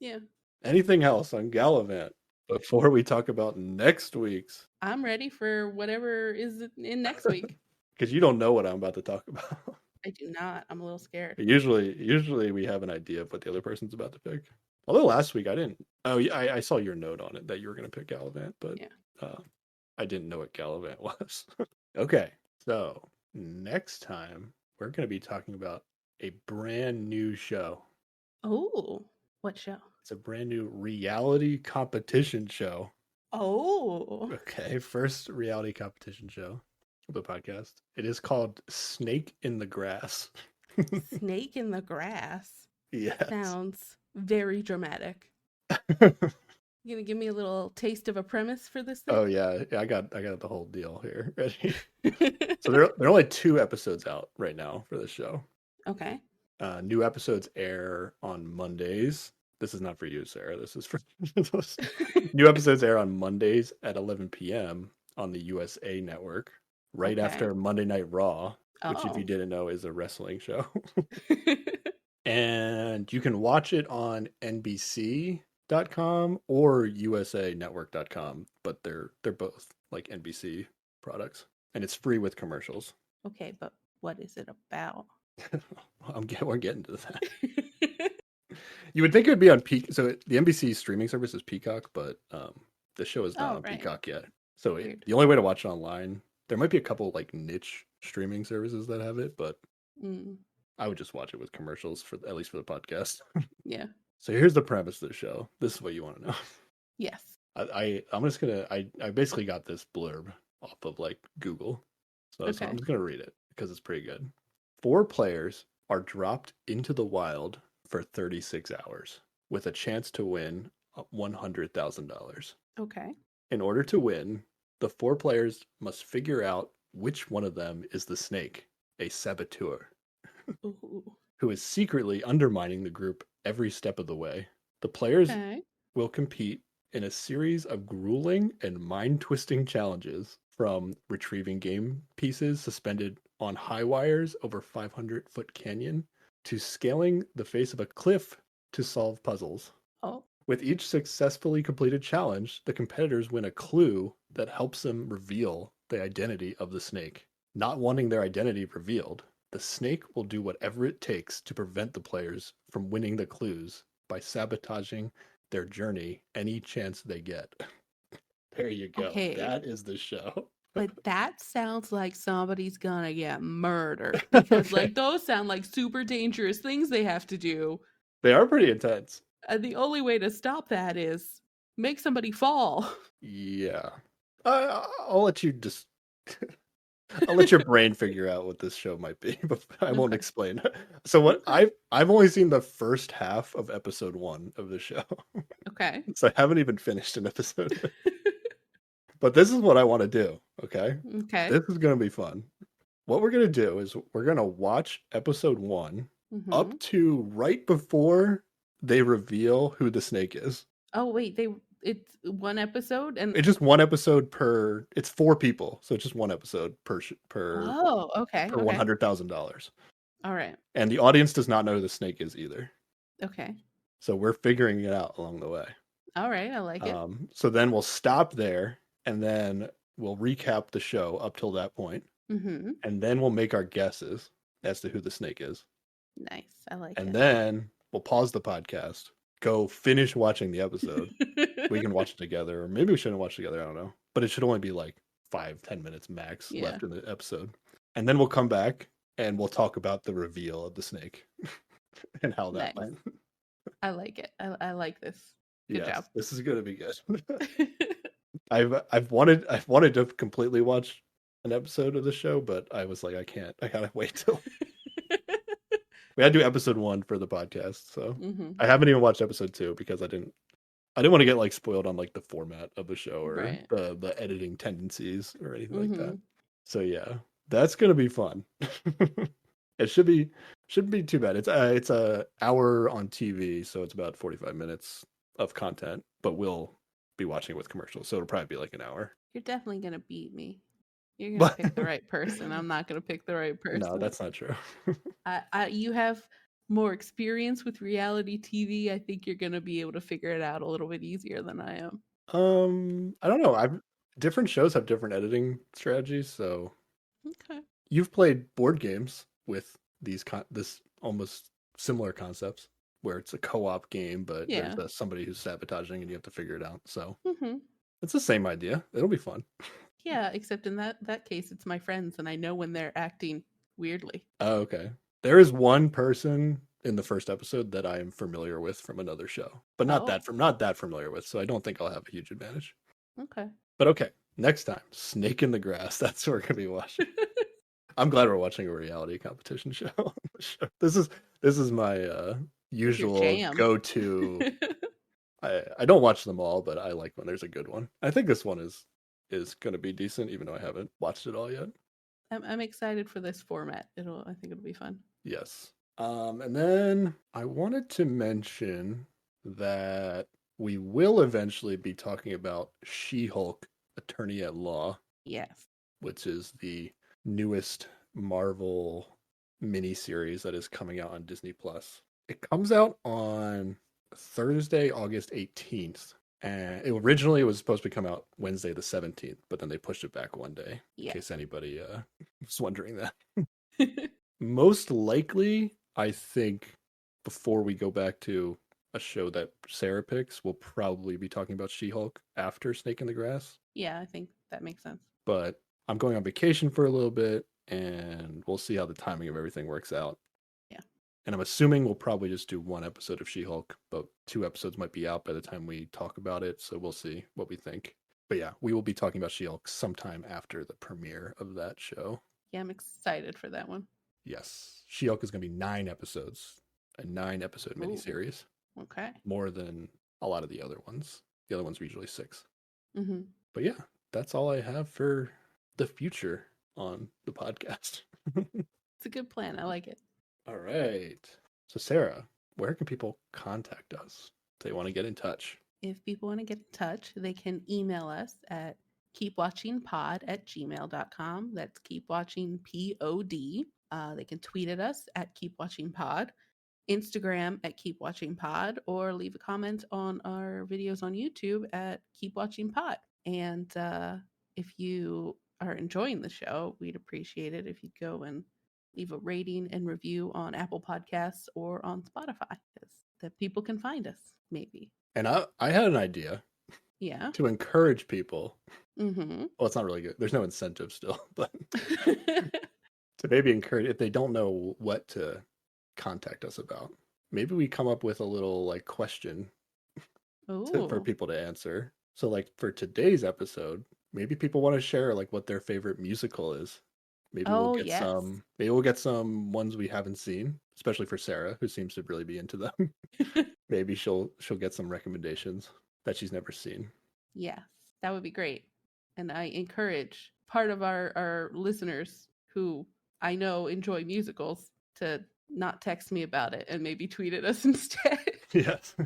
Yeah. Anything else on Galavant before we talk about next week's? I'm ready for whatever is in next week. Because you don't know what I'm about to talk about. I do not. I'm a little scared. Usually we have an idea of what the other person's about to pick. Although last week I didn't. Oh, yeah, I saw your note on it that you were going to pick Galavant, but I didn't know what Galavant was. Okay, so next time we're going to be talking about a brand new show. Oh, what show? It's a brand new reality competition show. Oh. Okay, first reality competition show of the podcast. It is called Snake in the Grass. Snake in the Grass? Yes. Sounds very dramatic. You gonna give me a little taste of a premise for this thing? Oh yeah, I got the whole deal here ready. So there are only 2 episodes out right now for this show. Okay. New episodes air on Mondays. This is not for you, Sarah. This is for new episodes air on Mondays at 11 p.m. on the USA Network, right after Monday Night Raw, which, if you didn't know, is a wrestling show. And you can watch it on NBC.com or USANetwork.com, but they're both like NBC products, and it's free with commercials. Okay, but what is it about? We're getting to that. You would think it would be on Peacock. So the NBC streaming service is Peacock, but the show is not on Peacock yet. So the only way to watch it online, there might be a couple like niche streaming services that have it, but I would just watch it with commercials for at least for the podcast. Yeah. So here's the premise of the show. This is what you want to know. Yes. I'm just gonna. I basically got this blurb off of like Google, so I'm just gonna read it because it's pretty good. 4 players are dropped into the wild for 36 hours with a chance to win $100,000. Okay. In order to win, the 4 players must figure out which one of them is the snake, a saboteur, who is secretly undermining the group every step of the way. The players will compete in a series of grueling and mind-twisting challenges, from retrieving game pieces suspended on high wires over 500-foot canyon to scaling the face of a cliff to solve puzzles. Oh. With each successfully completed challenge, the competitors win a clue that helps them reveal the identity of the snake. Not wanting their identity revealed, the snake will do whatever it takes to prevent the players from winning the clues by sabotaging their journey any chance they get. There you go. Okay. That is the show. But that sounds like somebody's gonna get murdered. Because like those sound like super dangerous things they have to do. They are pretty intense. And the only way to stop that is make somebody fall. Yeah. I'll let you just I'll let your brain figure out what this show might be, but I won't explain. So what I've only seen the first half of episode 1 of the show. Okay. So I haven't even finished an episode. But this is what I want to do, okay? Okay. This is going to be fun. What we're going to do is we're going to watch episode 1 up to right before they reveal who the snake is. Oh, wait, it's one episode? And it's just one episode per, it's 4 people. So it's just one episode per Oh, okay. Per $100,000. All right. And the audience does not know who the snake is either. Okay. So we're figuring it out along the way. All right, I like it. So then we'll stop there, and then we'll recap the show up till that point. And then we'll make our guesses as to who the snake is. Nice. I like it. And then we'll pause the podcast, go finish watching the episode. We can watch it together, or maybe we shouldn't watch it together. I don't know. But it should only be like 5-10 minutes max left in the episode. And then we'll come back and we'll talk about the reveal of the snake and how that went. I like it. I like this. Good job. This is going to be good. I've wanted to completely watch an episode of the show, but I was like, I can't. I gotta wait till we had to do episode 1 for the podcast. So I haven't even watched episode 2 because I didn't want to get like spoiled on like the format of the show or the editing tendencies or anything like that. So yeah, that's gonna be fun. It shouldn't be too bad. It's a hour on TV, so it's about 45 minutes of content, but we'll be watching it with commercials, so it'll probably be like an hour. You're definitely gonna beat me. You're gonna pick the right person. I'm not gonna pick the right person. No, that's not true. You have more experience with reality TV, I think you're going to be able to figure it out a little bit easier than I am. I don't know. Different shows have different editing strategies, so Okay. you've played board games with this almost similar concepts where it's a co-op game, but Yeah. there's somebody who's sabotaging and you have to figure it out. So Mm-hmm. it's the same idea. It'll be fun. Yeah, except in that case, it's my friends, and I know when they're acting weirdly. Oh, okay. There is one person in the first episode that I am familiar with from another show, but not that familiar with, so I don't think I'll have a huge advantage. Okay. But okay, next time, Snake in the Grass. That's what we're gonna be watching. I'm glad we're watching a reality competition show. This is my usual go-to. I don't watch them all, but I like when there's a good one. I think this one is gonna be decent, even though I haven't watched it all yet. I'm excited for this format. I think it'll be fun. Yes. And then I wanted to mention that we will eventually be talking about She-Hulk, Attorney at Law. Yes. Which is the newest Marvel miniseries that is coming out on Disney Plus. It comes out on Thursday, August 18th. And originally it was supposed to come out Wednesday the 17th, but then they pushed it back one day, in case anybody was wondering that. Most likely, I think, before we go back to a show that Sarah picks, we'll probably be talking about She-Hulk after Snake in the Grass. Yeah, I think that makes sense. But I'm going on vacation for a little bit, and we'll see how the timing of everything works out. Yeah. And I'm assuming we'll probably just do one episode of She-Hulk, but 2 episodes might be out by the time we talk about it, so we'll see what we think. But yeah, we will be talking about She-Hulk sometime after the premiere of that show. Yeah, I'm excited for that one. Yes. She-Hulk is going to be 9 episodes, a 9-episode miniseries. Okay. More than a lot of the other ones. The other ones are usually 6. Mm-hmm. But yeah, that's all I have for the future on the podcast. It's a good plan. I like it. All right. So Sarah, where can people contact us if they want to get in touch? If people want to get in touch, they can email us at keepwatchingpod@gmail.com. That's keepwatchingpod. They can tweet at us at keepwatchingpod, Instagram at keepwatchingpod, or leave a comment on our videos on YouTube at keepwatchingpod. And if you are enjoying the show, we'd appreciate it if you go and leave a rating and review on Apple Podcasts or on Spotify, that people can find us, maybe. And I had an idea. Yeah. To encourage people. Mm-hmm. Well, it's not really good. There's no incentive still, but to maybe encourage, if they don't know what to contact us about, maybe we come up with a little like question for people to answer. So like for today's episode, maybe people want to share like what their favorite musical is. Maybe we'll get some ones we haven't seen, especially for Sarah, who seems to really be into them. Maybe she'll get some recommendations that she's never seen. Yes, that would be great. And I encourage part of our listeners who I know enjoy musicals to not text me about it and maybe tweet at us instead. Yes.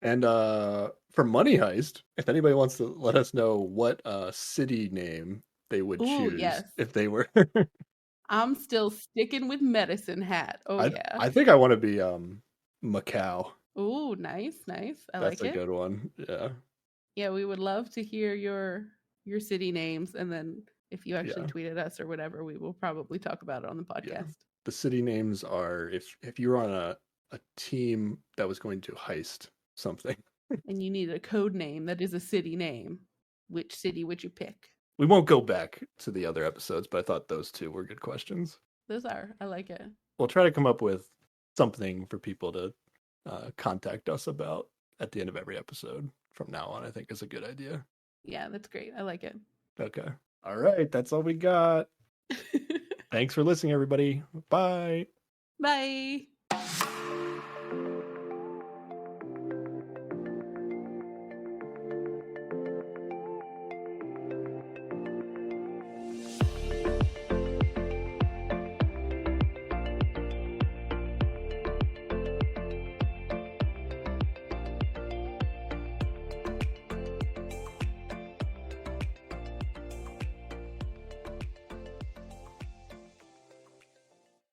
And for Money Heist, if anybody wants to let us know what city name they would choose if they were. I'm still sticking with Medicine Hat. I think I want to be Macau. Ooh, nice. I like it. That's a good one. Yeah. Yeah, we would love to hear your city names, and then if you actually tweeted us or whatever, we will probably talk about it on the podcast. Yeah. The city names are if you were on a team that was going to heist something. And you need a code name that is a city name. Which city would you pick? We won't go back to the other episodes, but I thought those 2 were good questions. Those are. I like it. We'll try to come up with something for people to contact us about at the end of every episode from now on. I think is a good idea. Yeah, that's great. I like it. Okay. All right. That's all we got. Thanks for listening, everybody. Bye. Bye.